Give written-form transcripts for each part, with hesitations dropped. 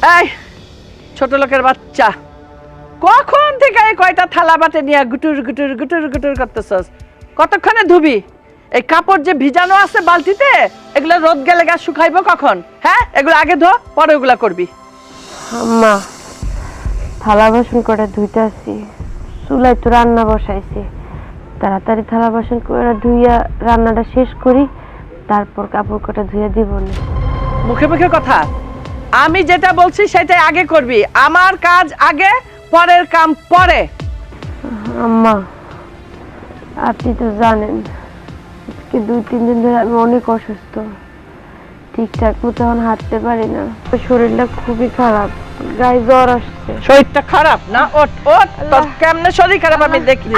এই ছোট লোকের বাচ্চা, কখন থেকে এই কয়টা থালা বাটে নিয়ে গুটুর গুটুর গুটুর গুটুর করতেছস? কতক্ষণে ধুবি? এই কাপড় যে ভিজানো আছে বালতিতে, এগুলো রোদ গেলে গা শুকাইবো কখন? হ্যাঁ, এগুলো আগে ধো, পরে ওগুলা করবি। আম্মা, থালা বাসন করে ধুইতে আসি, চুলায় তো রান্না বসাইছি। তাড়াতাড়ি থালা বাসন করে ধুইয়া রান্নাটা শেষ করি, তারপর কাপড় কটা ধুইয়া দিব না। মুখে মুখে কথা, আমি যেটা বলছি সেটাই আগে করবি। আমার কাজ আগে, পরের কাম পরে। আম্মা, আপনি তো জানেন আজকে 2-3 দিন ধরে আমি অনেক অসুস্থ, ঠিকঠাক মতো এখন হাঁটতে পারি না। শরীরটা খুবই খারাপ, গায়ে জ্বর আসছে। শরীরটা খারাপ না? ওঠ ওঠ, তোর কেমনে শরীর খারাপ আমি দেখি।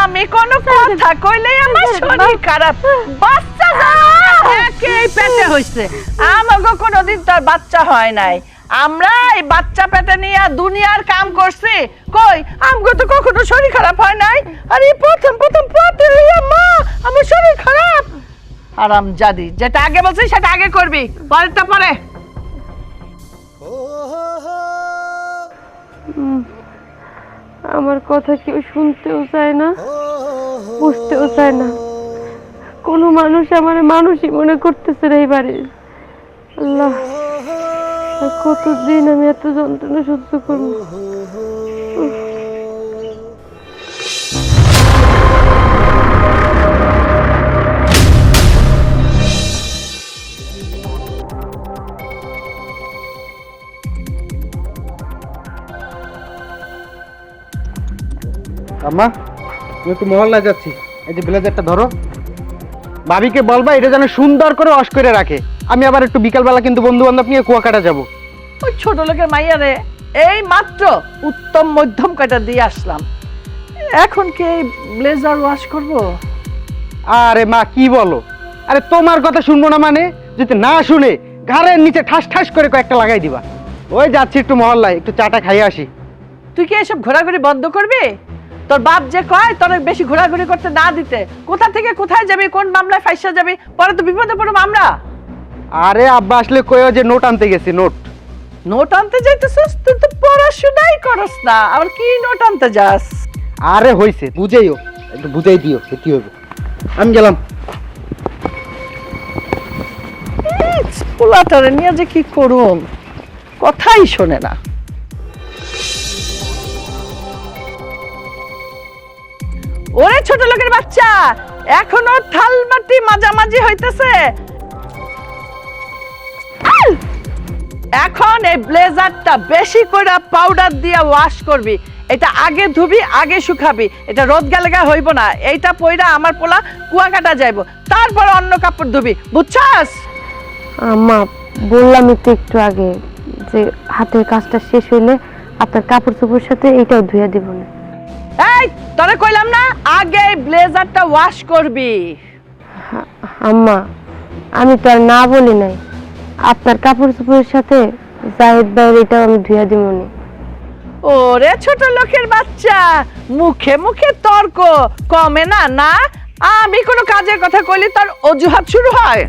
আমি কোনো কথা কইলেই আমার শরীর খারাপ। বাচ্চা একেই পেটে হইছে, আমাগো কোনোদিন তোর বাচ্চা হয় নাই। আমরা এই বাচ্চা পেটে নিয়ে দুনিয়ার কাম করছি, কই আমগো তো কখনো শরীর খারাপ হয় নাই। আর এই প্রথম প্রথম পেটে লইয়া মা আমার শরীর খারাপ। আরাম জাদি, যেটা আগে বলছিস সেটা আগে করবি, পরেরটা পরে। আমার কথা কেউ শুনতেও চায় না, বুঝতেও চায় না। কোনো মানুষ আমার মানুষই মনে করতেছে না এই বাড়ির। আল্লাহ, আর কতদিন আমি এত যন্ত্রণা সহ্য করবো? আম্মা, আমি একটু মহল্লায় যাচ্ছি, এই যে ব্লেজারটা ধরো। ভাবিকে বলবা এটা যেন সুন্দর করে ওয়াশ করে রাখে। আমি আবার একটু বিকালবেলা কিন্তু বন্ধু বান্ধব নিয়ে কুয়াকাটা যাব। ওই ছোট লোকের মাইয়ারে এই মাত্র উত্তম মধ্যম কয়টা দিয়ে আসলাম, এখন কি এই ব্লেজার ওয়াশ করব? আরে মা, কি বলো? আরে তোমার কথা শুনবো না মানে? যদি না শুনে ঘাড়ের নিচে ঠাস ঠাস করে কয়েকটা লাগাই দিবা। ওই যাচ্ছি একটু মহল্লায়, একটু চাটা খাইয়ে আসি। তুই কি এসব ঘোরাঘুরি বন্ধ করবি? তোর বাপ যে কয় তোর বেশি ঘোরাঘুরি করতে না দিতে, কোথা থেকে কোথায় যাবি, কোন মামলায় ফাঁসা যাবি, পরে তো বিপদে পড়ব আমরা। আরে আব্বা আসলে কইও যে নোট আনতে গেছি। নোট নোট আনতে যাইতেছিস? তুই তো পড়াশোনাই করস না, আবার কি নোট আনতে যাস? আরে হইছে, বুঝাইও, একটু বুঝাই দিও কি হবে। আমি গেলাম। পোলাটারে নিয়ে যে কি করুম, কথাই শোনে না। ওরে ছোট লোকের বাচ্চা, এখনো থাল বাটি মাঝামাঝি হইতেছে। এখন এই ব্লেজারটা বেশি করে পাউডার দিয়ে ওয়াশ করবি। এটা আগে ধুবি, আগে শুকাবি, এটা রোদ গেলে হইব না। এইটা পয়রা আমার পোলা কুয়াকাটা যাইব, তারপর অন্য কাপড় ধুবি, বুঝছাস? আম্মা, বললামই তো একটু আগে যে হাতের কাজটা শেষ হইলে আপনার কাপড় চোপড়ের সাথে এইটাও ধুইয়া দিব না। এই তোরে কইলাম না আগে ব্লেজারটা ওয়াশ করবি। আম্মা, আমি তো আর না বলি নাই, আপনার কাপড় চোপড়ের সাথে জাহিদ ভাইয়ের এটাও আমি ধুইয়া দিব না। ওরে ছোট লোকের বাচ্চা, মুখে মুখে তর্ক কমে না না? আমি কোনো কাজের কথা কইলি তোর অজুহাত শুরু হয়।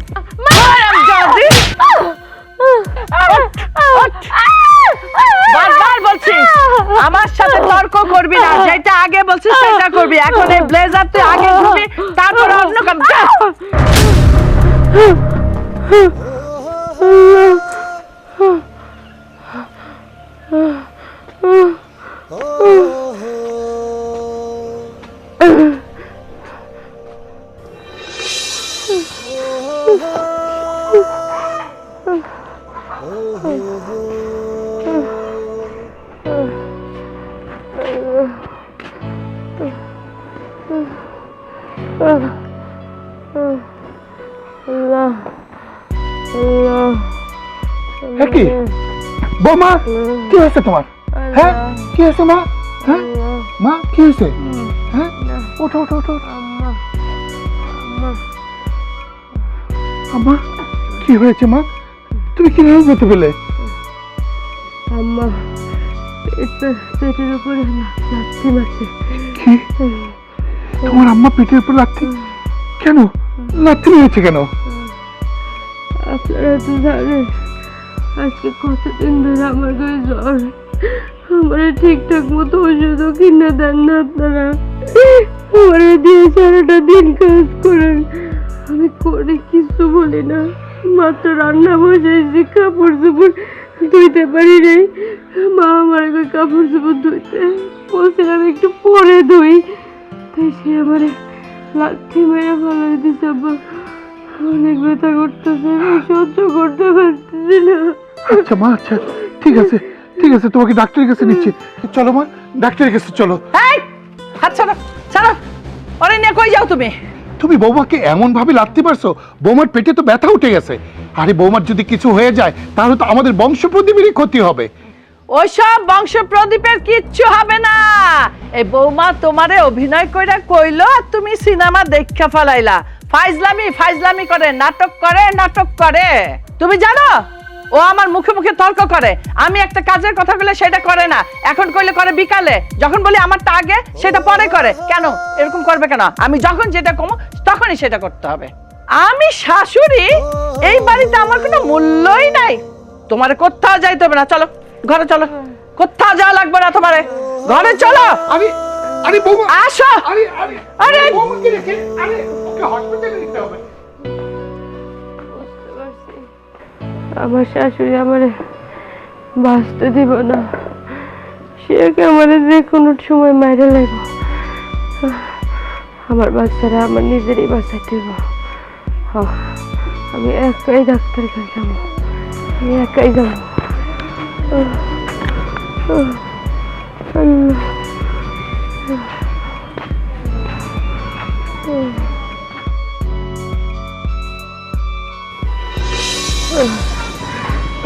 হারামজাদি! বারবার বলছি আমার সাথে তর্ক করবি না, যেটা আগে বলছিস সেটা করবি। এখন এই ব্লেজার তুই আগে ধুবি, তারপর অন্য কাম। কি বৌমা, কি হয়েছে তোমার? হ্যাঁ, কি হয়েছে মা? হ্যাঁ মা, কি হয়েছে? হ্যাঁ, ওঠো ওঠো ওঠো। আম্মা, কি হয়েছে মা? তুমি কিভাবে যেতে পেলে? আম্মা, পেটের উপরে লাথি মারছে। কি? তোমার আম্মা পেটের উপর লাথি? কেন লাথি মেরেছে কেন? আপনারা তো জানেন আজকে কতদিন ধরে আমার গায়ে জ্বর, আমার ঠিকঠাক মতো ওষুধও কিনে দেন না আপনারা, আমার দিয়ে সারাটা দিন কাজ করেন, আমি করে কিছু বলি না, মাত্র রান্না বসাইছি, কাপড় চোপড় ধুইতে পারি নাই, মা আমার কাপড় চোপড় ধুইতে বলছিলাম একটু পরে ধুই, তাই সে আমার লাঠি মেরে ফেলাই দিচ্ছে। আব্বা অনেক ব্যথা করতেছে, আমি সহ্য করতে পারতেছি না। আচ্ছা মা, আচ্ছা ঠিক আছে ঠিক আছে, তোমাকে ডাক্তারের কাছে নিচ্ছি। চলো মা, ডাক্তারের কাছে চলো। এই হাত ছাড়ো, ছাড়ো, ওরে নিয়ে কই যাও তুমি? তুমি বৌমাকে এমন ভাবে লাগতে পারছো, বৌমার পেটে তো ব্যথা উঠে গেছে। আরে বৌমার যদি কিছু হয়ে যায় তাহলে তো আমাদের বংশ প্রদীপেরই ক্ষতি হবে। ওইসব বংশ প্রদীপের কিচ্ছু হবে না। এই বৌমা তোমারে অভিনয় কইরা কইলো আর তুমি সিনেমা দেখা ফেলাইলা। ফাইজলামি ফাইজলামি করে, নাটক করে। তুমি জানো ও আমার মুখে মুখে তর্ক করে, আমি একটা কাজের কথা বলে সেটা করে না, এখন কইলে করে বিকালে, যখন বলি আমারটা আগে সেটা পরে করে। কেন এরকম করবে কেন? আমি যখন যেটা কমো তখনই সেটা করতে হবে। আমি শাশুড়ি, এই বাড়িতে আমার কোনো মূল্যই নাই। তোমারে কোথাও যাইতে হবে না, চলো ঘরে চলো, কোথাও যাওয়া লাগবে না তোমারে, ঘরে চলো। আরে আরে বৌমা, আসো। আরে আরে আরে বৌমাকে রেখে, আরে ওকে হসপিটালে নিতে হবে। বুঝতে পারছি, আমার শাশুড়ি আমারে বাঁচতে দিব না, সে আমারে যে কোনো সময় মাইরে লাগবে। আমার বাচ্চারা আমার নিজেরই বাঁচাইতে দিব। আমি একাই ডাক্তারের কাছে যাবো, আমি একাই যাবো।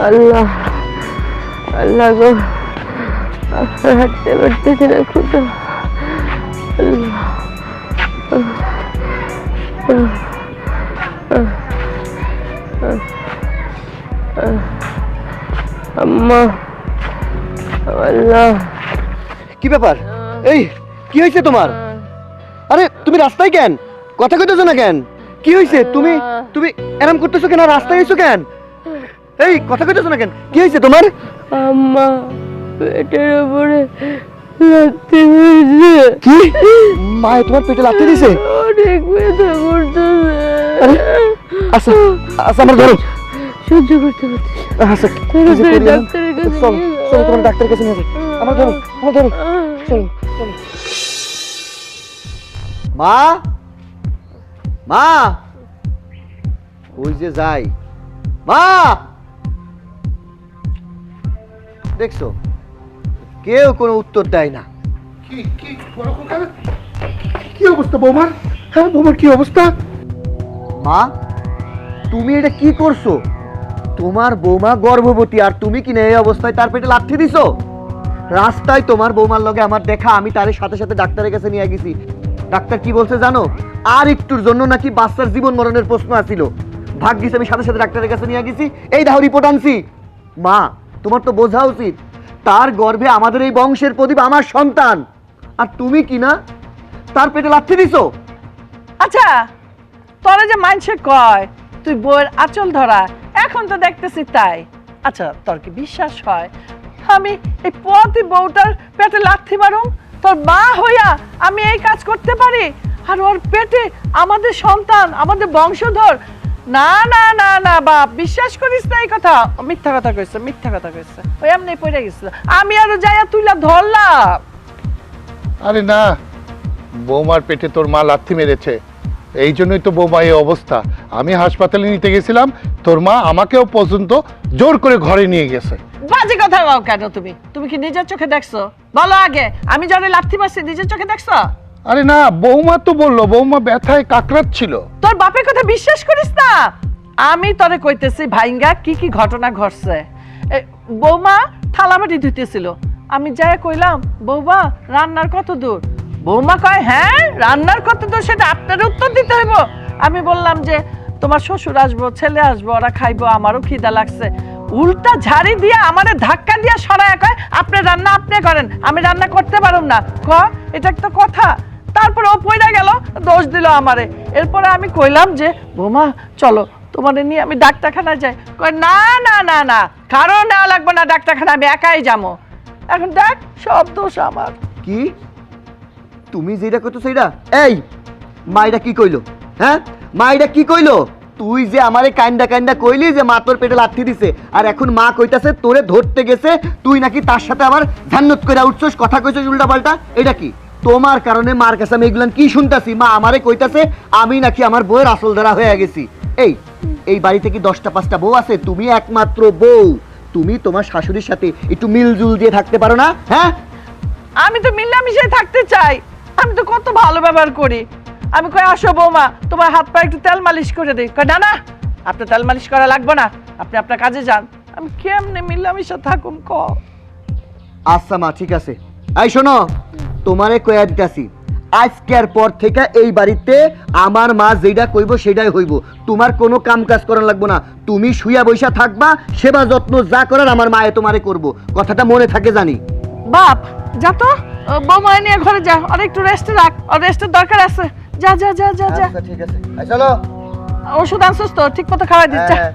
আল্লাহ আল্লাহ গো, হাঁটতে পারতেছি না, খুঁজো আল্লাহ। আম্মা, আল্লাহ। কি ব্যাপার? এই কি হয়েছে তোমার? আরে তুমি রাস্তায় কেন? কথা কইতেছো না কেন? কি হয়েছে? তুমি তুমি এরম করতেছো কেন? রাস্তায় হইছো কেন? এই কথা কইতেছো না কেন? কি হয়েছে তোমার? আম্মা, পেটের উপরে লাথি মেরেছে। কি মা তোমার পেটে লাথি দিছে? অনেক ব্যথা করতেছে। আচ্ছা আচ্ছা আমার ধরো, সহ্য করতে পারছি। আচ্ছা তাড়াতাড়ি ডাক্তারের কাছে চল নিয়ে যাও। চল তোমার ডাক্তারের কাছে নিয়ে যাই। আমার ধরো চলো চলো। মা মা, ওই যে যাই মা, দেখছো কেউ কোনো উত্তর দেয় না। কি কি ওরকম কেন? কি অবস্থা বৌমার? হ্যাঁ বৌমার কি অবস্থা? মা তুমি এটা কি করছো? তোমার বৌমা গর্ভবতী আর তুমি কি না এই অবস্থায় তার পেটে লাথি দিছো? রাস্তায় তোমার বৌমার লগে আমার দেখা, আমি তার সাথে সাথে ডাক্তারের কাছে নিয়ে গেছি। ডাক্তার কি বলছে জানো? আর একটুর জন্য নাকি বাচ্চার জীবন মরণের প্রশ্ন আসিল। ভাগ্যিস আমি সাথে সাথে ডাক্তারের কাছে নিয়ে গেছি, এই দাও রিপোর্ট আনছি। মা তোমার তো বোঝা উচিত, তার গর্ভে আমাদের এই বংশের প্রদীপ, আমার সন্তান, আর তুমি কি না তার পেটে লাথি দিছো। আচ্ছা তোরা যে মানছে কয় তুই বউয়ের আঁচল ধরা, এখন তো দেখতেছি তাই। আচ্ছা তোর কি বিশ্বাস হয় আমি এই পতি বউটার পেটে লাথি মারুম? তোর মা হইয়া আমি এই কাজ করতে পারি? আর ওর পেটে আমাদের সন্তান, আমাদের বংশধর? না না না না বাপ, বিশ্বাস করিস না এই কথা। মিথ্যা কথা কইছে, মিথ্যা কথা কইছে। ওই এমনি পড়ে গেছিল, আমি আরো যাইয়া তুইলা ধরলাম। আরে না, বৌমার পেটে তোর মা লাথি মেরেছে, এই জন্যই তো বৌমা এই অবস্থা। আমি হাসপাতালে নিতে গেছিলাম, তোর মা আমাকেও পর্যন্ত জোর করে ঘরে নিয়ে গেছে। বাজে কথা বল কেন তুমি? তুমি কি নিজের চোখে দেখছো? বলো আগে, আমি যারে লাথি মারছি নিজের চোখে দেখছো? আরে না, বৌমা তো বললো বৌমা ব্যথায় কাকড়াচ্ছিল। তোর বাপের কথা বিশ্বাস করিস না? আমি তোরে কইতেছি ভাইঙ্গা কি কি ঘটনা ঘটছে। বৌমা থালাবাটি ধুইতেছিল, আমি যাই কইলাম বৌমা রান্নার কত দূর? বৌমা কয় হ্যাঁ রান্নার কত দূর সেটা আপনার উত্তর দিতে হইব। আমি বললাম যে তোমার শ্বশুর আসবো, ছেলে আসবো, ওরা খাইবো, আমারও খিদা লাগছে। উল্টা ঝাড়ি দিয়ে আমারে ধাক্কা দিয়ে সরায় কয় আপনি রান্না আপনি করেন, আমি রান্না করতে পারুম না। এটা একটা কথা? তারপরে ও পয়রা গেল, দোষ দিল আমারে। এরপরে আমি কইলাম যে বৌমা চলো তোমার নিয়ে আমি ডাক্তারখানায় যাই। কয় না না না না, কারো নেওয়া লাগবে না ডাক্তারখানা, আমি একাই যাবো। এখন দেখ সব দোষ আমার। কি তুমি যেটা করতো সেইটা? এই মাইরা কি কইলো? হ্যাঁ মাইরা কি কইলো? তুই যে আমারে কাইন্দা কাইন্দা কইলি যে মা তোর পেটে লাথি দিছে, আর এখন মা কইতাছে তোরে ধরতে গেছে, তুই নাকি তার সাথে আবার ঝান্নত করে উঠছস, কথা কইছস উল্টা পাল্টা। এটা কি? তোমার কারণে মার কাছে আমি এগুলান কি শুনতাছি? মা আমারে কইতাছে আমি নাকি আমার বউয়ের আসল ধরা হয়ে গেছি। এই বাড়িতে কি 10টা 5টা বউ আছে? তুমি একমাত্র বউ। তুমি তোমার শাশুড়ির সাথে একটু মিলজুল দিয়ে থাকতে পারো না? হ্যাঁ আমি তো মিলামিশে থাকতে চাই, আমি তো কত ভালো ব্যবহার করি। আমি কই আসো বৌমা, তোমার হাত পা একটু তেল মালিশ করে দিই। কই না না, আপনার তেল মালিশ করা লাগবে না, আপনি আপনার কাজে যান। আমি কেমনে মিলামিশা থাকুন ক? আচ্ছা মা ঠিক আছে। এই শোনো, তোমারে কয়া দিতাছি, আজকের পর থেকে এই বাড়িতে আমার মা যেটা কইব সেটাই হইব। তোমার কোনো কাম কাজ করা লাগবে না, তুমি শুয়া বৈশা থাকবা, সেবা যত্ন যা করার আমার মায়ে তোমারে করব। কথাটা মনে থাকে জানি। বাপ যা তো, বৌমা নিয়ে ঘরে যা, আর একটু রেস্টে রাখ, আর রেস্টের দরকার আছে। যা যা যা যা যা, আচ্ছা ঠিক আছে, এই চলো। ওষুধ আনছিস তো? ঠিক মতো খাওয়াই দিস যা। হ্যাঁ।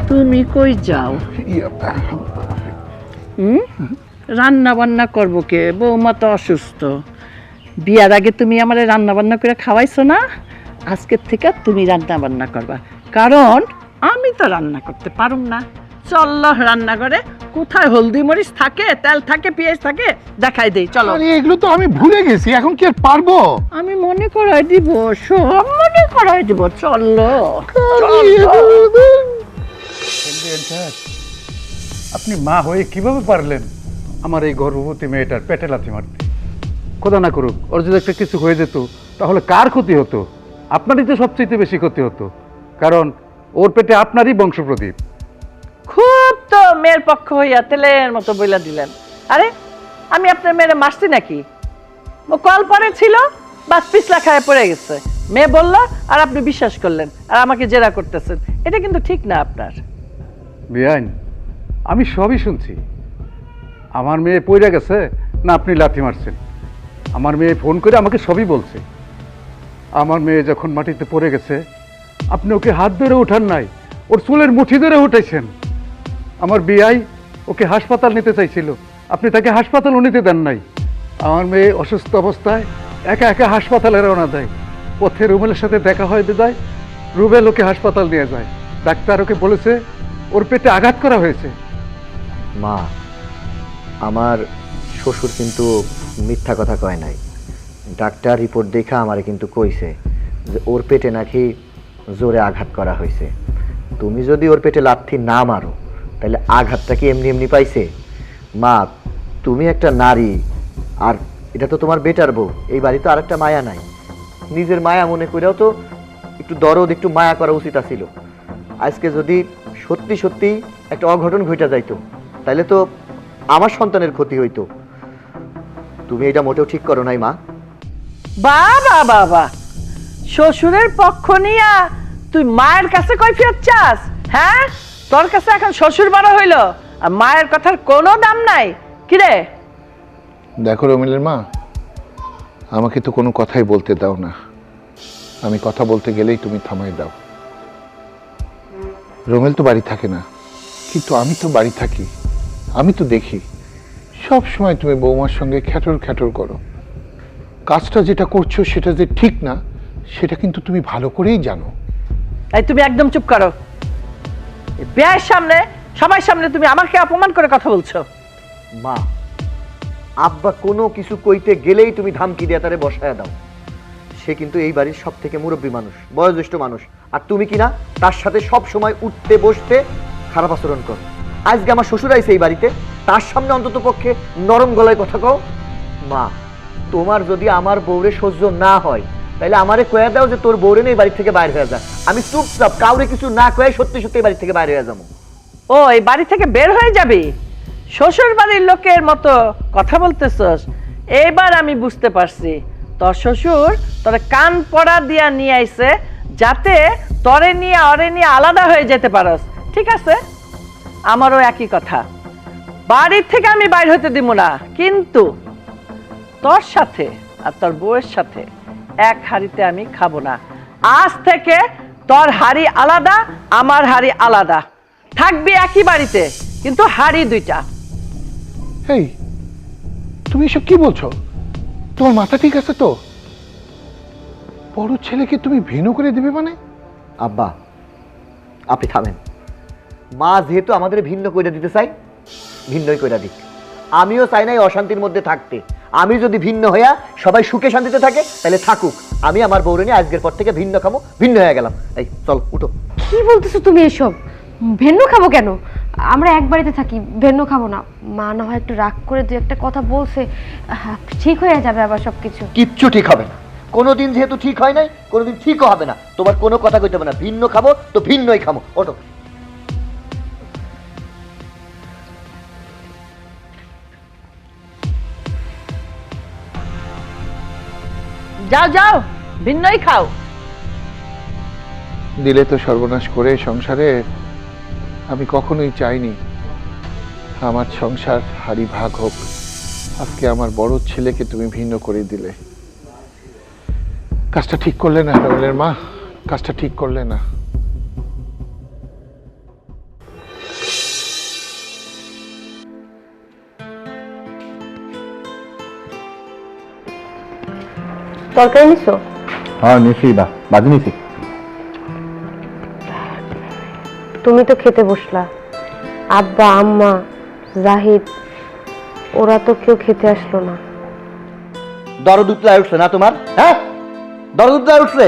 তুমি কই যাও? রান্না বান্না করবো কে? বৌমা তো অসুস্থ। বিয়ার আগে তুমি আমারে রান্না বান্না করে খাওয়াইছো না, আজকের থেকে তুমি রান্না বান্না করবা, কারণ আমি তো রান্না করতে পারুম না। চলো রান্নাঘরে, কোথায় হলদি মরিচ থাকে, তেল থাকে, পেঁয়াজ থাকে, দেখাই দেই। চলো। আরে এগুলো তো আমি ভুলে গেছি, এখন কি আর পারবো? আমি মনে করাই দিব, সব মনে করাই দিব। চলো আপনি মা হয়ে কিভাবে পারলেন আমার এই গর্ভবতী মেয়েটার পেটে লাথি মারতে? খোদা না করুক ওর যদি একটা কিছু হয়ে যেত তাহলে কার ক্ষতি হতো? আপনারই তো সবচেয়ে বেশি ক্ষতি হতো, কারণ ওর পেটে আপনারই বংশপ্রদীপ। খুব তো মেয়ের পক্ষ হইয়া তেলের মতো বইলা দিলেন। আরে আমি আপনার মেয়েরে মারছি নাকি? ও কল পরে ছিল, বাস পিছলা খায় পড়ে গেছে, মেয়ে বললো আর আপনি বিশ্বাস করলেন, আর আমাকে জেরা করতেছেন। এটা কিন্তু ঠিক না আপনার। বেআইন, আমি সবই শুনছি। আমার মেয়ে পড়ে গেছে না আপনি লাথি মারছেন? আমার মেয়ে ফোন করে আমাকে সবই বলছে। আমার মেয়ে যখন মাটিতে পড়ে গেছে আপনি ওকে হাত ধরে ওঠান নাই, ওর চুলের মুঠি ধরে উঠেছেন। আমার বিয়াই ওকে হাসপাতাল নিতে চাইছিল, আপনি তাকে হাসপাতালও নিতে দেন নাই। আমার মেয়ে অসুস্থ অবস্থায় একা একা হাসপাতালে রওনা দেয়। পথে রুবেলের সাথে দেখা হয় বিদায় রুবেল ওকে হাসপাতাল নিয়ে যায়। ডাক্তার ওকে বলেছে ওর পেটে আঘাত করা হয়েছে। মা, আমার শ্বশুর কিন্তু মিথ্যা কথা কয় নাই। ডাক্তার রিপোর্ট দেখা আমারে কিন্তু কইছে যে ওর পেটে নাকি জোরে আঘাত করা হয়েছে। তুমি যদি ওর পেটে লাথি না মারো তাহলে আঘাতটা কি এমনি এমনি পাইছে? মা, তুমি একটা নারী, আর এটা তো তোমার বেটার বউ। এই বাড়িতে আর একটা মায়া নাই। নিজের মায়া মনে করেও তো একটু দরদ, একটু মায়া করা উচিত ছিল। আজকে যদি সত্যি সত্যি একটা অঘটন ঘটে যাইতো তাহলে তো আমার সন্তানের ক্ষতি হইতো। তুমি এটা মোটেও ঠিক করো নাই মা। বাবা বাবা, শ্বশুরের পক্ষ নিয়া তুই মায়ের কাছে কৈফিয়ত চাস? হ্যাঁ, তোর কাছে এখন শ্বশুর বড় হইলো আর মায়ের কথার কোনো দাম নাই। কিরে? দেখো রমিলের মা, আমাকে তো কোনো কথাই বলতে দাও না। আমি কথা বলতে গেলেই তুমি থামাই দাও। রমিল তো বাড়ি থাকে না, কিন্তু আমি তো বাড়ি থাকি। আমি তো দেখি সব সময় তুমি বৌমার সঙ্গে খ্যাটর খ্যাটর করো। কাজটা যেটা করছো সেটা যে ঠিক না সেটা কিন্তু তুমি ভালো করেই জানো। এই তুমি একদম চুপ করো। বিয়ের সামনে, সবার সামনে তুমি আমাকে অপমান করে কথা বলছো। মা, আব্বা কোনো কিছু কইতে গেলেই তুমি ধামকি দিয়ে তারে বসায় দাও। সে কিন্তু এই বাড়ির সব থেকে মুরব্বী মানুষ, বয়োজ্যেষ্ঠ মানুষ, আর তুমি কিনা তার সাথে সব সময় উঠতে বসতে খারাপ আচরণ করো। আজকে আমার শ্বশুর আইছে এই বাড়িতে, তার সামনে অন্তত পক্ষে নরম গলায় কথা কও। মা, তোমার যদি আমার বউরে সহ্য না হয় তাহলে আমারে কয়ে দাও যে তোর বউরে এই বাড়ি থেকে বাইরে হয়ে যা। আমি চুপচাপ কাউরে কিছু না কয়ে সত্যি সত্যি এই বাড়ি থেকে বাইরে হয়ে যাবো। ও এই বাড়ি থেকে বের হয়ে যাবি? শ্বশুর বাড়ির লোকের মতো কথা বলতেছস। এইবার আমি বুঝতে পারছি, তোর শ্বশুর তোর কান পড়া দিয়া নিয়ে আইছে যাতে তরে নিয়ে অরে নিয়ে আলাদা হয়ে যেতে পারস। ঠিক আছে, আমারও একই কথা। বাড়ির থেকে আমি বাইর হতে দিব না, কিন্তু তোর সাথে আর তোর বউয়ের সাথে এক হাঁড়িতে আমি খাবো না। আজ থেকে তোর হাঁড়ি আলাদা, আমার হাঁড়ি আলাদা, থাকবি একই বাড়িতে কিন্তু হাঁড়ি দুইটা। এই তুমি এসব কি বলছো? তোমার মাথা ঠিক আছে তো? বড় ছেলেকে তুমি ভিন্ন করে দেবে মানে? আব্বা, আপনি থামেন। মা যেহেতু আমাদের ভিন্ন কইরা দিতে চাই, ভিন্নই কইরা দিক। আমিও চাই না এই অশান্তির মধ্যে থাকতে। আমি যদি ভিন্ন হইয়া সবাই সুখে শান্তিতে থাকে তাহলে থাকুক। আমি আমার বউরে নিয়ে আজকের পর থেকে ভিন্ন খামো, ভিন্ন হয়ে গেলাম। এই চল উঠো। কি বলতেছো তুমি এসব? ভিন্ন খাবো কেন? আমরা এক বাড়িতে থাকি, ভিন্ন খাবো না। মা না হয় একটু রাগ করে দু একটা কথা বলছে, ঠিক হয়ে যাবে আবার সবকিছু। কিচ্ছু ঠিক হবে না। কোনোদিন যেহেতু ঠিক হয় নাই, কোনোদিন ঠিকও হবে না। তোমার কোনো কথা কইতে হবে না। ভিন্ন খাবো তো ভিন্নই খামো। ওঠো। যাও যাও, ভিন্নই খাও। দিলে তো সর্বনাশ করে সংসারে। আমি কখনোই চাইনি আমার সংসার হারি ভাগ হোক। আজকে আমার বড় ছেলেকে তুমি ভিন্ন করে দিলে। কাজটা ঠিক করলে না রাহুলের মা, কাজটা ঠিক করলে না। তরকারি নিছো? হ্যাঁ নিছি, বাজি নিছি। তুমি তো খেতে বসলা, আব্বা আম্মা জাহিদ ওরা তো কেউ খেতে আসলো না। দরদ উতলায় উঠছে না তোমার? হ্যাঁ, দরদ উতলায় উঠছে।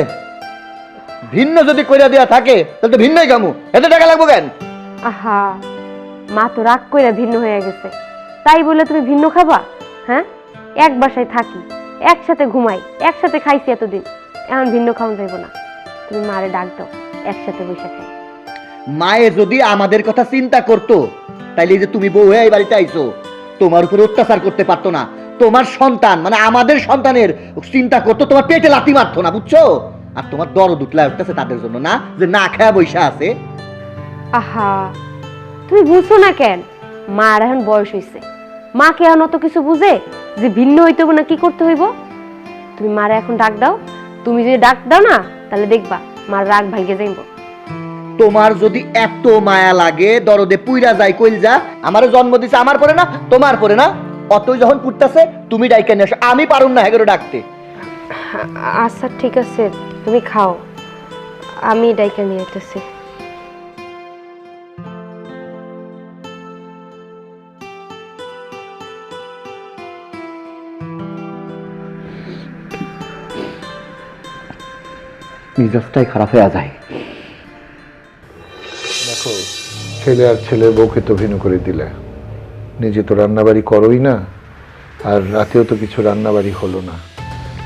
ভিন্ন যদি কইরা দেওয়া থাকে তাহলে তো ভিন্নই খামু। এত টাকা লাগবো কেন? আহা, মা তো রাগ কইরা ভিন্ন হয়ে গেছে, তাই বলে তুমি ভিন্ন খাবা? হ্যাঁ, এক বাসায় থাকি, একসাথে ঘুমাই, একসাথে খাইছি এতদিন, এখন ভিন্ন খাওয়া যাইব না। তুমি মারে ডাক দাও, একসাথে বসে খাই। মায়ে যদি আমাদের কথা চিন্তা করতো তাইলে যে তুমি বউ হয়ে এই বাড়িতে আইছো, তোমার উপরে অত্যাচার করতে পারতো না। তোমার সন্তান মানে আমাদের সন্তানের চিন্তা করতো, তোমার পেটে লাথি মারতো না, বুঝছো? আর তোমার দরদ উতলায় উঠতেছে তাদের জন্য না, যে না খায়া বইসা আছে। আহা, তুমি বুঝছো না কেন? মার এখন বয়স হইছে, মাকে এখন অত কিছু বুঝে যে ভিন্ন হইতে হইব না কি করতে হইব। তুমি মারে এখন ডাক দাও, তুমি যদি ডাক দাও না তাহলে দেখবা মার রাগ ভাঙে যাইব। তোমার যদি এত মায়া লাগে, দরদে পুইরা যায় কইলজা, আমারও জন্ম দিছে আমার পরে না, তোমার পরে না, অতই যখন পুটতাছে তুমি ডাইকা নিয়ে আসো। আমি পারুম না হেগেরও ডাকতে। আচ্ছা ঠিক আছে, তুমি খাও, আমি ডাইকা নিয়ে আইতেছি। মিজাজটাই খারাপ হয়ে যায়। দেখো, ছেলে আর ছেলের বউকে তো ভিন্ন করে দিলে। নিজে তো রান্নাবাড়ি করোই না, আর রাতেও তো কিছু রান্নাবাড়ি হলো না।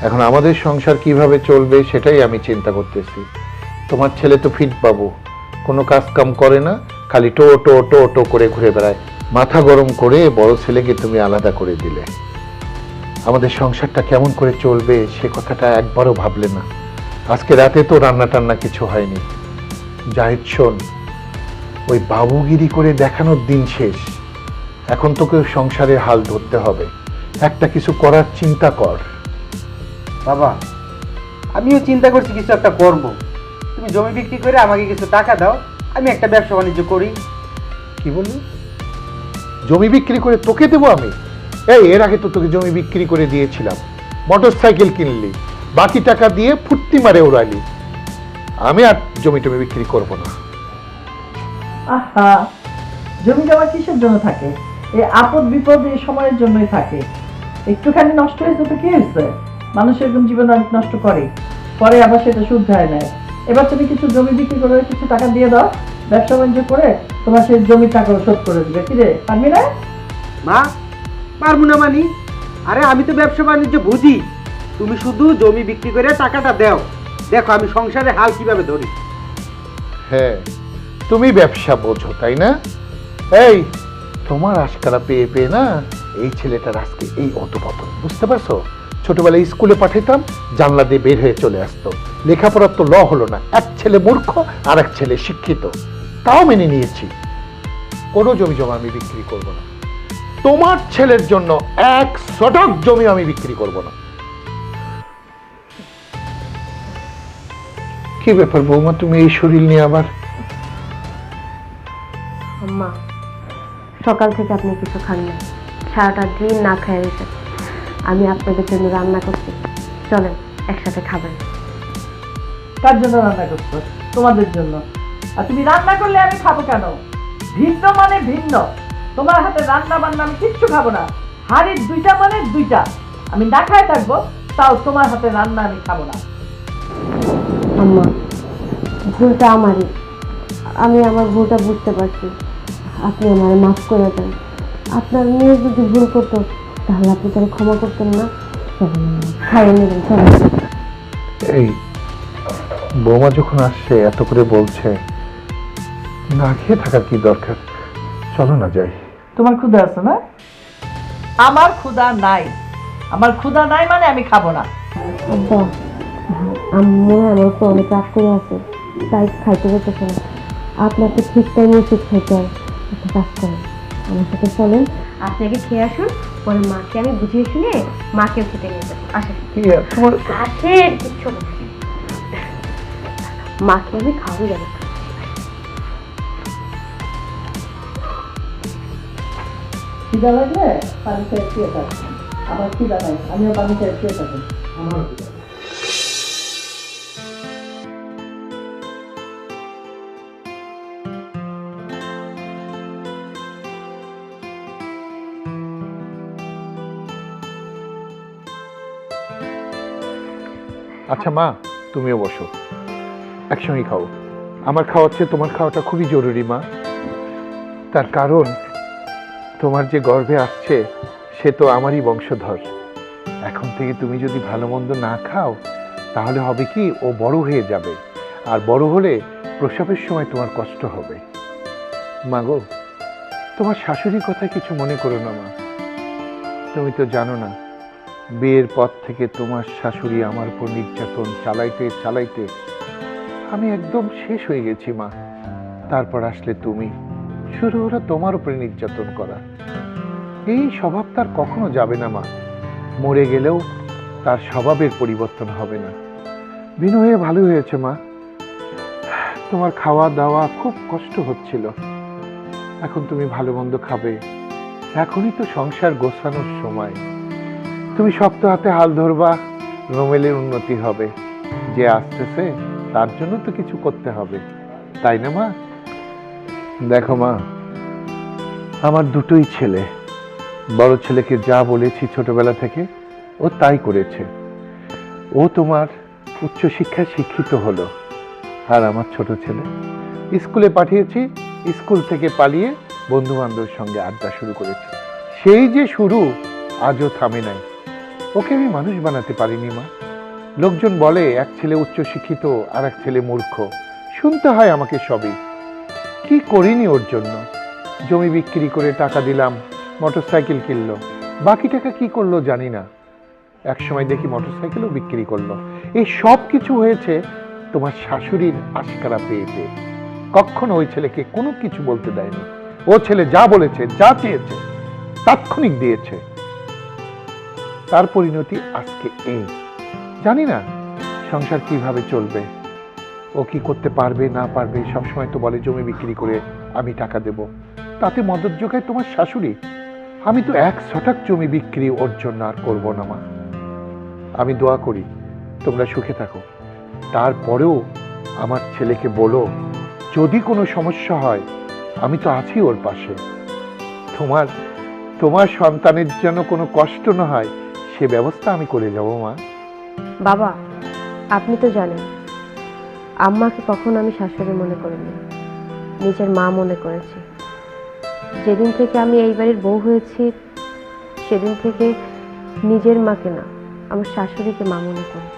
এখন আমাদের সংসার কিভাবে চলবে সেটাই আমি চিন্তা করতেছি। তোমার ছেলে তো ফিট বাবু, কোনো কাজ কাম করে না, খালি টো টো টো টো করে ঘুরে বেড়ায়। মাথা গরম করে বড় ছেলেকে তুমি আলাদা করে দিলে। আমাদের সংসারটা কেমন করে চলবে সে কথাটা একবারও ভাবলে না। আজকে রাতে তো রান্না টান্না কিছু হয়নি। জাহিদ শোন, ওই বাবুগিরি করে দেখানোর দিন শেষ। এখন তোকে সংসারের হাল ধরতে হবে, একটা কিছু করার চিন্তা কর। বাবা, আমিও চিন্তা করছি কিছু একটা করব। তুমি জমি বিক্রি করে আমাকে কিছু টাকা দাও, আমি একটা ব্যবসা বাণিজ্য করি। কি বললি? জমি বিক্রি করে তোকে দেবো আমি? এর আগে তো তোকে জমি বিক্রি করে দিয়েছিলাম, মোটর সাইকেল কিনলি, বাকি টাকা দিয়ে ফুটতি মারে উড়ালি। আমি আর জমি টমি বিক্রি করবো না। আহা, জমি জমা কিসের জন্য থাকে? এই আপদ বিপদ এই সময়ের জন্যই থাকে। একটুখানি নষ্ট হয়েছে তো কি হয়েছে? মানুষ এরকম জীবন অনেক নষ্ট করে, পরে আবার সেটা শুধরায় নেয়। এবার তুমি কিছু জমি বিক্রি করে কিছু টাকা দিয়ে দাও, ব্যবসা বাণিজ্য করে তোমার সেই জমির টাকা শোধ করে দিবে। কি রে, পারবি না? মা, পারবো না মানি? আরে আমি তো ব্যবসা বাণিজ্য বুঝি, তুমি শুধু জমি বিক্রি করে টাকাটা দাও, দেখো আমি সংসারে হাল কিভাবে ধরি। হ্যাঁ, তুমি ব্যবসা বোঝো তাই না? এই তোমার আশকারা পেয়ে পেয়ে না এই ছেলেটার আজকে এই অধপতন, বুঝতে পারছো? ছোটবেলায় স্কুলে পাঠাইতাম, জানলা দিয়ে বের হয়ে চলে আসতো। লেখাপড়ার তো ল হলো না, এক ছেলে মূর্খ আর এক ছেলে শিক্ষিত, তাও মেনে নিয়েছি। কোনো জমি জমা আমি বিক্রি করব না। তোমার ছেলের জন্য এক শতক জমি আমি বিক্রি করব না। কি ব্যাপার বৌমা, তুমি এই শরীর নিয়ে আবার? আম্মা, সকাল থেকে আপনি কিছু খান না, সারাটা দিন না খেয়ে রয়েছেন। আমি আপনাদের জন্য রান্না করছি, চলেন একসাথে খাবেন। কার জন্য রান্না করছো? তোমাদের জন্য। আর তুমি রান্না করলে আমি খাবো কেন? ভিন্ন মানে ভিন্ন। তোমার হাতে রান্না বান্না আমি কিচ্ছু খাবো না। হাড়ির দুইটা মানে দুইটা, আমি না খায় থাকবো, তাও তোমার হাতে রান্না আমি খাবো না। আম্মা, ভুলটা আমারই, আমি আমার ভুলটা বুঝতে পারছি। আপনি আমার মাফ করে দেন। আপনার মেয়ে যদি ভুল করতো তাহলে আপনি তাকে ক্ষমা করতেন না? চলেন খাইয়ে নেবেন, চলেন। এই বৌমা যখন আসছে এত করে বলছে, না খেয়ে থাকার কি দরকার? চলো না যাই। তোমার ক্ষুধা আছে না? আমার ক্ষুধা নাই। আমার ক্ষুধা নাই মানে আমি খাবো না। আব্বা, আম্মু আমার তো অনেক রাগ করে আছে, তাই খাইতে যেতেছে না। আপনার তো ঠিক টাইমে ওষুধ খাইতে হয়। একটা কাজ করেন, আমার সাথে চলেন, আপনি আগে খেয়ে আসুন, পরে মাকে আমি বুঝিয়ে শুনে মাকেও খেতে নিয়ে যাবো। আসেন তোমার আসেন, কিচ্ছু না। মাকে আমি খাওয়াই যাবো। খিদা লাগলে পানি খেয়ে শুয়ে থাকো। আমার খিদা নাই, আমিও পানি খেয়ে শুয়ে থাকি। আচ্ছা মা, তুমিও বসো, একসঙ্গে খাও। আমার খাওয়াচ্ছে, তোমার খাওয়াটা খুবই জরুরি মা। তার কারণ তোমার যে গর্ভে আসছে সে তো আমারই বংশধর। এখন থেকে তুমি যদি ভালো মন্দ না খাও তাহলে হবে কি, ও বড় হয়ে যাবে, আর বড় হলে প্রসবের সময় তোমার কষ্ট হবে। মা গো, তোমার শাশুড়ির কথা কিছু মনে করো না মা। তুমি তো জানো না, বিয়ের পর থেকে তোমার শাশুড়ি আমার উপর নির্যাতন চালাইতে চালাইতে আমি একদম শেষ হয়ে গেছি মা। তারপর আসলে তুমি, শুরু হলো তোমার উপরে নির্যাতন করা। এই স্বভাব তার কখনো যাবে না মা। মরে গেলেও তার স্বভাবের পরিবর্তন হবে না। বিনু হয়ে ভালো হয়েছে মা। তোমার খাওয়া দাওয়া খুব কষ্ট হচ্ছিল, এখন তুমি ভালো মন্দ খাবে। এখনই তো সংসার গোছানোর সময়। তুমি শক্ত হাতে হাল ধরবা, রোমেলের উন্নতি হবে। যে আসতেছে তার জন্য তো কিছু করতে হবে, তাই না মা? দেখো মা, আমার দুটোই ছেলে। বড় ছেলেকে যা বলেছি ছোটবেলা থেকে ও তাই করেছে। ও তোমার উচ্চশিক্ষায় শিক্ষিত হলো। আর আমার ছোট ছেলে স্কুলে পাঠিয়েছি, স্কুল থেকে পালিয়ে বন্ধু বান্ধবের সঙ্গে আড্ডা শুরু করেছে। সেই যে শুরু, আজও থামে নাই। ওকে আমি মানুষ বানাতে পারিনি মা। লোকজন বলে এক ছেলে উচ্চশিক্ষিত আর এক ছেলে মূর্খ, শুনতে হয় আমাকে সবই। কি করিনি ওর জন্য? জমি বিক্রি করে টাকা দিলাম, মোটরসাইকেল কিনলো। বাকি টাকা কি করলো জানি না। এক সময় দেখি মোটরসাইকেলও বিক্রি করলো। এই সব কিছু হয়েছে তোমার শাশুড়ির আশকারা পেয়ে পেয়ে। কখনো ওই ছেলেকে কোনো কিছু বলতে দেয়নি। ও ছেলে যা বলেছে, যা চেয়েছে তাৎক্ষণিক দিয়েছে। তার পরিণতি আজকে এই। জানি না সংসার কিভাবে চলবে, ও কি করতে পারবে না পারবে। সবসময় তো বলে জমি বিক্রি করে আমি টাকা দেব, তাতে মদত যোগায় তোমার শাশুড়ি। আমি তো 1 শতক জমি বিক্রি ওর জন্য আর করবো না মা। আমি দোয়া করি তোমরা সুখে থাকো। তারপরেও আমার ছেলেকে বলো, যদি কোনো সমস্যা হয় আমি তো আছি ওর পাশে। তোমার সন্তানের যেন কোনো কষ্ট না হয় সে ব্যবস্থা আমি করে যাব মা। বাবা, আপনি তো জানেন আম্মাকে কখনো আমি শাশুড়ি মনে করিনি, নিজের মা মনে করেছি। যেদিন থেকে আমি এই বাড়ির বউ হয়েছি সেদিন থেকে নিজের মাকে না, আমার শাশুড়িকে মা মনে করি।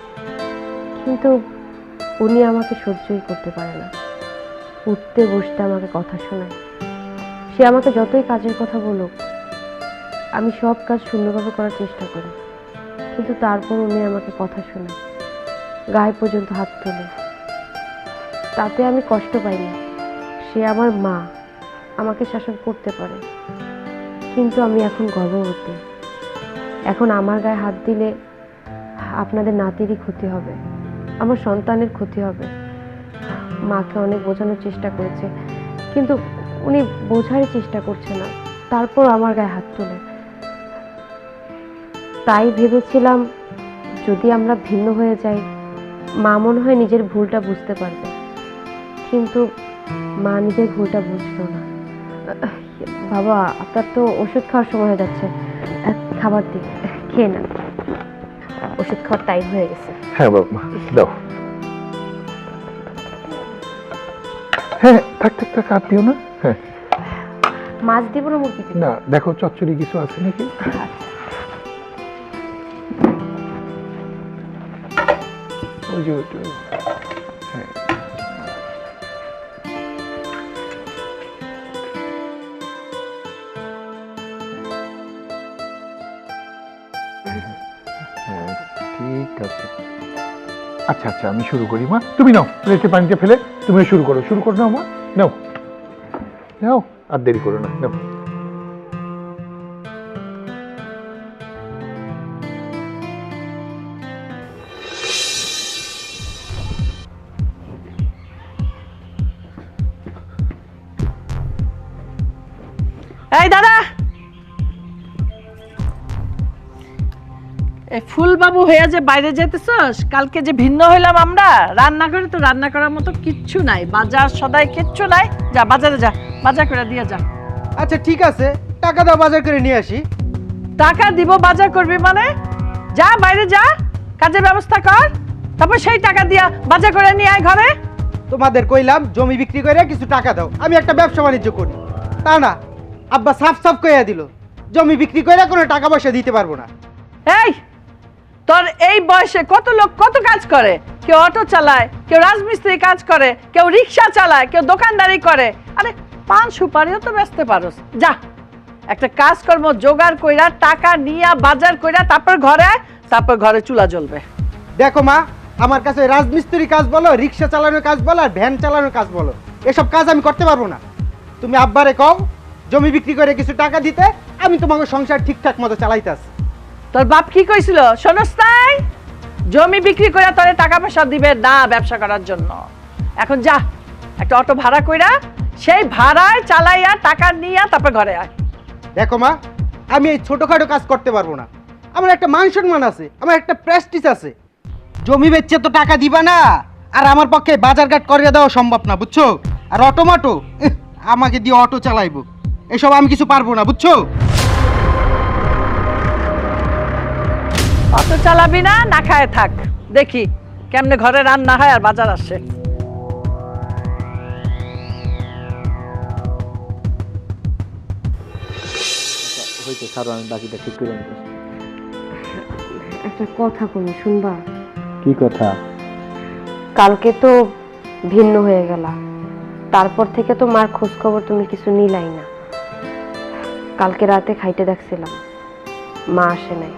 কিন্তু উনি আমাকে সহ্যই করতে পারে না। উঠতে বসতে আমাকে কথা শোনায়। সে আমাকে যতই কাজের কথা বলুক, আমি সব কাজ সুন্দরভাবে করার চেষ্টা করি, কিন্তু তারপর উনি আমাকে কথা শোনায়, গায়ে পর্যন্ত হাত তোলে। তাতে আমি কষ্ট পাই না। সে আমার মা, আমাকে শাসন করতে পারে। কিন্তু আমি এখন গর্ভবতী। এখন আমার গায়ে হাত দিলে আপনাদের নাতিরই ক্ষতি হবে, আমার সন্তানের ক্ষতি হবে। মাকে অনেক বোঝানোর চেষ্টা করেছে, কিন্তু উনি বোঝারই চেষ্টা করছে না, তারপর আমার গায়ে হাত তোলে। তাই ভেবেছিলাম যদি আমরা ভিন্ন হয়ে যাই, মা মনে হয় নিজের ভুলটা বুঝতে পারবে, কিন্তু মা নিজের ভুলটা বুঝলো না। বাবা, আপনার তো ওষুধ খাওয়ার সময় হয়ে যাচ্ছে, খাবার দিই, খেয়ে না। ওষুধ খাওয়ার টাইম হয়ে গেছে। হ্যাঁ বাবা, দাও। হ্যাঁ, থাক থাক থাক, আর দিও না। হ্যাঁ, মাছ দিব না মুরগি দিব? না, দেখো চচ্চড়ি কিছু আছে নাকি। ওই যে ওইটা। হ্যাঁ, হ্যাঁ, ঠিক আছে। আচ্ছা আচ্ছা, আমি শুরু করি মা, তুমি নাও প্লেটে পানিতে ফেলে তুমি শুরু করো নাও মা, নাও নাও, আর দেরি করো না, নাও। এই দাদা, এই ফুলবাবু হয়ে যে বাইরে যেতেছস, কালকে যে ভিন্ন হইলাম আমরা, রান্না করে তো রান্না করার মতো কিচ্ছু নাই, বাজার সদাই কিচ্ছু নাই। যা বাজারে যা, বাজার করে দিয়ে যা। আচ্ছা ঠিক আছে, টাকা দাও, বাজার করে নিয়ে আসি। টাকা দিব, বাজার করবি মানে? যা বাইরে যা, কাজের ব্যবস্থা কর, তারপর সেই টাকা দিয়া বাজার করে নিয়ে আয় ঘরে। তোমাদের কইলাম জমি বিক্রি করে কিছু টাকা দাও, আমি একটা ব্যবসা বাণিজ্য করি। তা না, আব্বা সাফ সাফ কইয়া দিল জমি বিক্রি করে কোনো টাকা পয়সা দিতে পারবো না। এই তোর এই বয়সে কত লোক কত কাজ করে, কেউ অটো চালায়, কেউ রাজমিস্ত্রি কাজ করে, কেউ রিক্সা চালায়, কেউ দোকানদারি করে। আরে পান সুপারিও তো বেচতে পারোস। যা একটা কাজকর্ম জোগাড় কইরা টাকা নিয়া বাজার কইরা তারপর ঘরে আয়, তারপর ঘরে চুলা জ্বলবে। দেখো মা, আমার কাছে রাজমিস্ত্রি কাজ বলো, রিক্সা চালানোর কাজ বলো, আর ভ্যান চালানোর কাজ বলো, এসব কাজ আমি করতে পারবো না। তুমি আব্বারে কও জমি বিক্রি করে কিছু টাকা দিতে, আমি তোমাকে সংসার ঠিকঠাক মতো চালাইতাছি। তোর বাপ কি কইছিল শোনস তাই? জমি বিক্রি করে তোরে টাকা পয়সা দিবে না ব্যবসা করার জন্য। এখন যা একটা অটো ভাড়া কইরা সেই ভাড়ায় চালাইয়া টাকা নিয়া তারপর ঘরে আয়। দেখো মা, আমি এই ছোটখাটো কাজ করতে পারবো না। আমার একটা মান সম্মান আছে, আমার একটা প্রেস্টিজ আছে। জমি বেচছে তো টাকা দিবা না, আর আমার পক্ষে বাজারঘাট করে দেওয়া সম্ভব না, বুঝছো? আর অটোমাটো আমাকে দিয়ে অটো চালাইবো, এসব আমি কিছু পারবো না, বুঝছো? অটো চালাবি না, না খায় থাক, দেখি কেমনে ঘরে রান্না হয় আর বাজার আসে। হইতে ছাড়ো, আমি বাকিটা ঠিক করে নিতেছি। একটা কথা কই, শুনবা? কি কথা? কালকে তো ভিন্ন হয়ে গেল, তারপর থেকে তো মার খোঁজ খবর তুমি কিছু নিলাই না। কালকে রাতে খাইতে ডাকছিলাম, মা আসে নাই।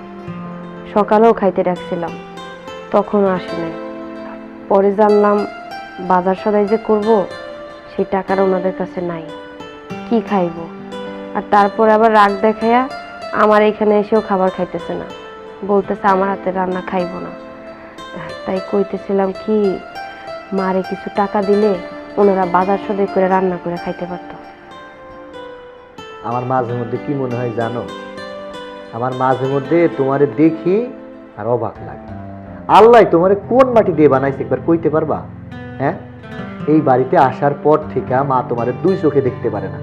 সকালেও খাইতে ডাকছিলাম, তখনও আসে নাই। পরে জানলাম বাজার সদাই যে করব সেই টাকাটা ওনাদের কাছে নাই, কি খাইব? আর তারপরে আবার রাগ দেখাইয়া আমার এখানে এসেও খাবার খাইতেছে না, বলতেছে আমার হাতে রান্না খাইব না। তাই কইতেছিলাম কি, মারে কিছু টাকা দিলে ওনারা বাজার সদাই করে রান্না করে খাইতে পারত। আমার মাঝে মধ্যে কি মনে হয় জানো? আমার মাঝে মধ্যে তোমারে দেখি আর অবাক লাগে। আল্লাহ তোমারে কোন মাটি দিয়ে বানাইছে একবার কইতে পারবা? হ্যাঁ, এই বাড়িতে আসার পর থেকে মা তোমারে দুই চোখে দেখতে পারে না।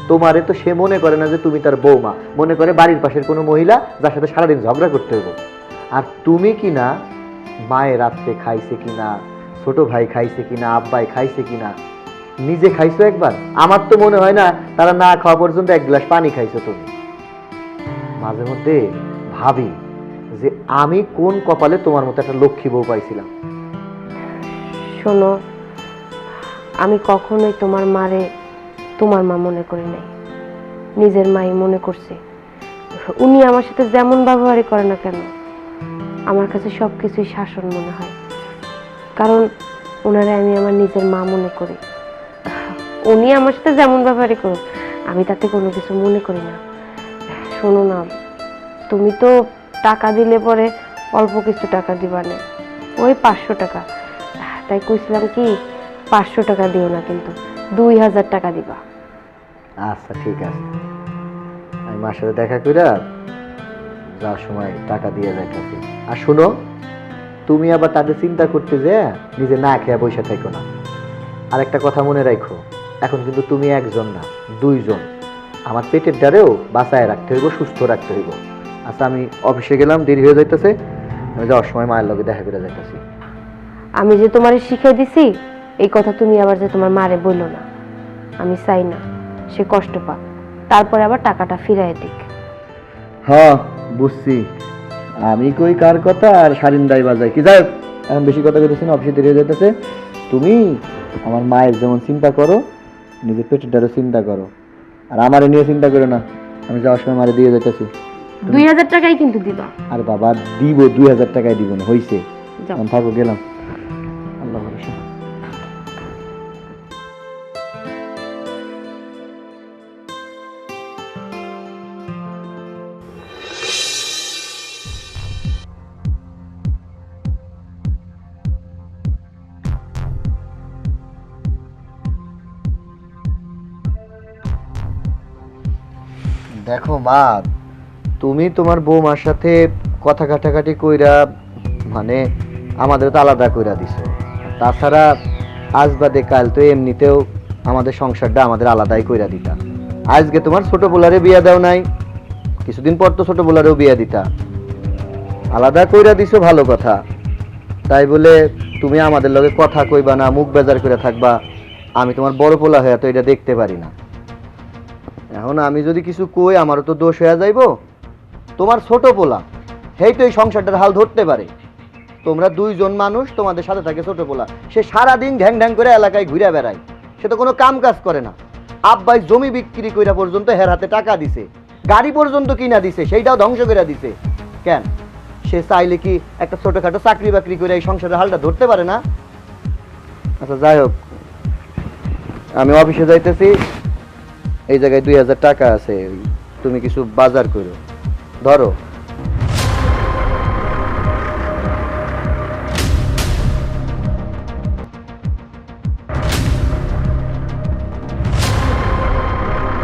তোমারে তো সে মনে করে না যে তুমি তার বৌমা, মনে করে বাড়ির পাশের কোনো মহিলা যার সাথে সারাদিন ঝগড়া করতে হইব। আর তুমি কি না মায়ের রাত্রে খাইছে কিনা, ছোট ভাই খাইছে কিনা, আব্বাই খাইছে কিনা, নিজে খাইছো একবার? আমার তো মনে হয় না তারা না খাওয়া পর্যন্ত এক গ্লাস পানি খাইছো তুমি। মাঝে মধ্যে ভাবি যে আমি কোন কপালে তোমার মতো একটা লক্ষ্মী বউ পাইছিলাম। শোনো, আমি কখনোই তোমার মারে তোমার মা মনে করি নাই, নিজের মাই মনে করছি। উনি আমার সাথে যেমন ব্যবহারই করে না কেন, আমার কাছে সব কিছুই শাসন মনে হয়, কারণ ওনারে আমি আমার নিজের মা মনে করি। উনি আমার সাথে যেমন ব্যবহারই করুন, আমি তাতে কোনো কিছু মনে করি না। শোনো না, তুমি তো টাকা দিলে পরে অল্প কিছু টাকা দিবা না, ওই 500 টাকা। তাই কইছিলাম কি, 500 টাকা দিও না, কিন্তু 2000 টাকা দিবা। আচ্ছা ঠিক আছে, আমি মার সাথে দেখা কইরা যাওয়ার সময় টাকা দিয়ে যাইতেছি। আর শুনো, তুমি আবার তাদের চিন্তা করতে যে নিজে না খেয়ে বসে থাকো না। আর একটা কথা মনে রাখো, এখন কিন্তু তুমি একজন না, দুইজন। আমার পেটের দ্বারেও বাঁচায় রাখতে হইব, সুস্থ রাখতে হইব। আচ্ছা আমি অফিসে গেলাম, দেরি হয়ে যাইতেছে, আমি যাওয়ার সময় মায়ের লগে দেখা করে যাইতেছি। আমি যে তোমারে শিখিয়ে দিছি এই কথা তুমি আবার যে তোমার মারে বললো না। আমি চাই না সে কষ্ট পাক, তারপরে আবার টাকাটা ফিরাই দিক। হ্যাঁ বুঝছি, আমি কই কার কথা আর সারিন্দাই বাজাই কি। যাই হোক, এখন বেশি কথা কইতেছি না, অফিসে দেরি হয়ে যাইতেছে। তুমি আমার মায়ের যেমন চিন্তা করো, নিজের পেটের দ্বারা চিন্তা করো, আর আমারে নিয়ে চিন্তা করো না। আমি যাওয়ার সময় মারে দিয়ে যাইতেছি। 2000 টাকাই কিন্তু দিবা। আর বাবা দিব, 2000 টাকায় দিব না, হইছে। যাও। এখন থাকো, গেলাম। আল্লাহ ভরসা। দেখো মা, তুমি তোমার বৌমার সাথে কথা কাটাকাটি কইরা মানে আমাদের তো আলাদা কইরা দিছো। তাছাড়া আজ বাদে কাল তো এমনিতেও আমাদের সংসারটা আমাদের আলাদাই কইরা দিতা। আজকে তোমার ছোট পোলারে বিয়া দাও নাই, কিছুদিন পর তো ছোট পোলারেও বিয়া দিতা। আলাদা কইরা দিছো ভালো কথা, তাই বলে তুমি আমাদের লগে কথা কইবা না, মুখ বেজার করে থাকবা, আমি তোমার বড় পোলা হয়ে তো এটা দেখতে পারি না। এখন আমি যদি কিছু কই আমারও তো দোষ হয়ে যাইব। তোমার ছোট পোলা হেই তো এই সংসারটার হাল ধরতে পারে। তোমরা দুইজন মানুষ, তোমাদের সাথে থাকে ছোট পোলা, সে সারাদিন ঢ্যাং ঢ্যাং করে এলাকায় ঘুরে বেড়ায়, সে তো কোনো কাম কাজ করে না। আব্বাই জমি বিক্রি কইরা পর্যন্ত হের হাতে টাকা দিছে, গাড়ি পর্যন্ত কিনা দিছে, সেইটাও ধ্বংস করে দিছে। কেন সে চাইলে কি একটা ছোটখাটো চাকরি বাকরি করে এই সংসারের হালটা ধরতে পারে না? আচ্ছা যাই হোক, আমি অফিসে যাইতেছি, এই জায়গায় 2000 টাকা আছে, তুমি কিছু বাজার করো, ধরো।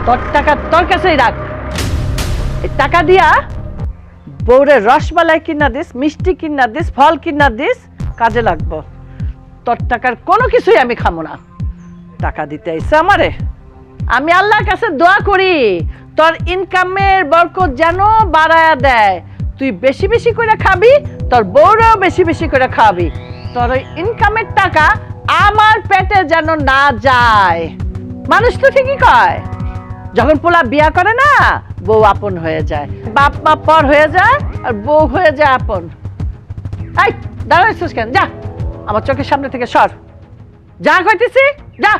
তোর টাকা তোর কাছেই রাখ। এই টাকা দিয়া বউরে রসমালাই কিনা দিস, মিষ্টি কিনা দিস, ফল কিনা দিস, কাজে লাগবো। তোর টাকার কোনো কিছুই আমি খামো না। টাকা দিতে আইছে আমারে, আমি আল্লাহর কাছে দোয়া করি তোর ইনকামের বরকত যেন বাড়ায়া দেয়, তুই বেশি বেশি করে খাবি, তোর বউরেও বেশি বেশি করে খাবি, তোর ওই ইনকামের টাকা আমার পেটে যেন না যায়। মানুষ তো ঠিকই কয়, যখন পোলা বিয়া করে না বউ আপন হয়ে যায়, বাপ মা পর হয়ে যায় আর বউ হয়ে যায় আপন। এই দাঁড়াইছিস কেন? যা আমার চোখের সামনে থেকে সর, যা কইতেছি যা।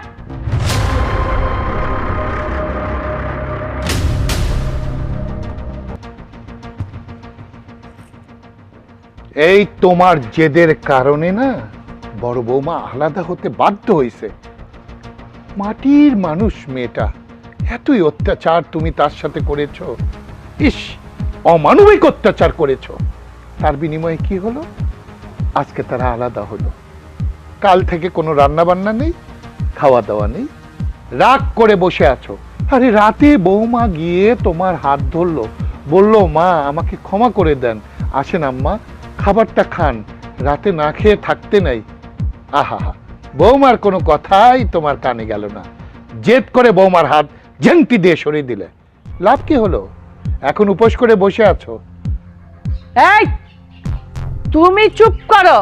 এই তোমার জেদের কারণে না বড় বৌমা আলাদা হতে বাধ্য হয়েছে। মাটির মানুষ মেয়েটা, এতই অত্যাচার তুমি তার সাথে করেছো, ইস অমানবিক অত্যাচার করেছো। তার বিনিময়ে কি হলো? আজকে তারা আলাদা হলো, কাল থেকে কোনো রান্না বান্না নেই, খাওয়া দাওয়া নেই, রাগ করে বসে আছো। আরে রাতে বৌমা গিয়ে তোমার হাত ধরলো, বললো মা আমাকে ক্ষমা করে দেন, আসেন আম্মা খাবারটা খান, রাতে না খেয়ে থাকতে নাই। আহা হা, বৌমার কোনো কথাই তোমার কানে গেল না, জেদ করে বৌমার হাত ঝেংটি দিয়ে সরিয়ে দিলে। লাভ কি হলো? এখন উপোস করে বসে আছো। এই তুমি চুপ করো,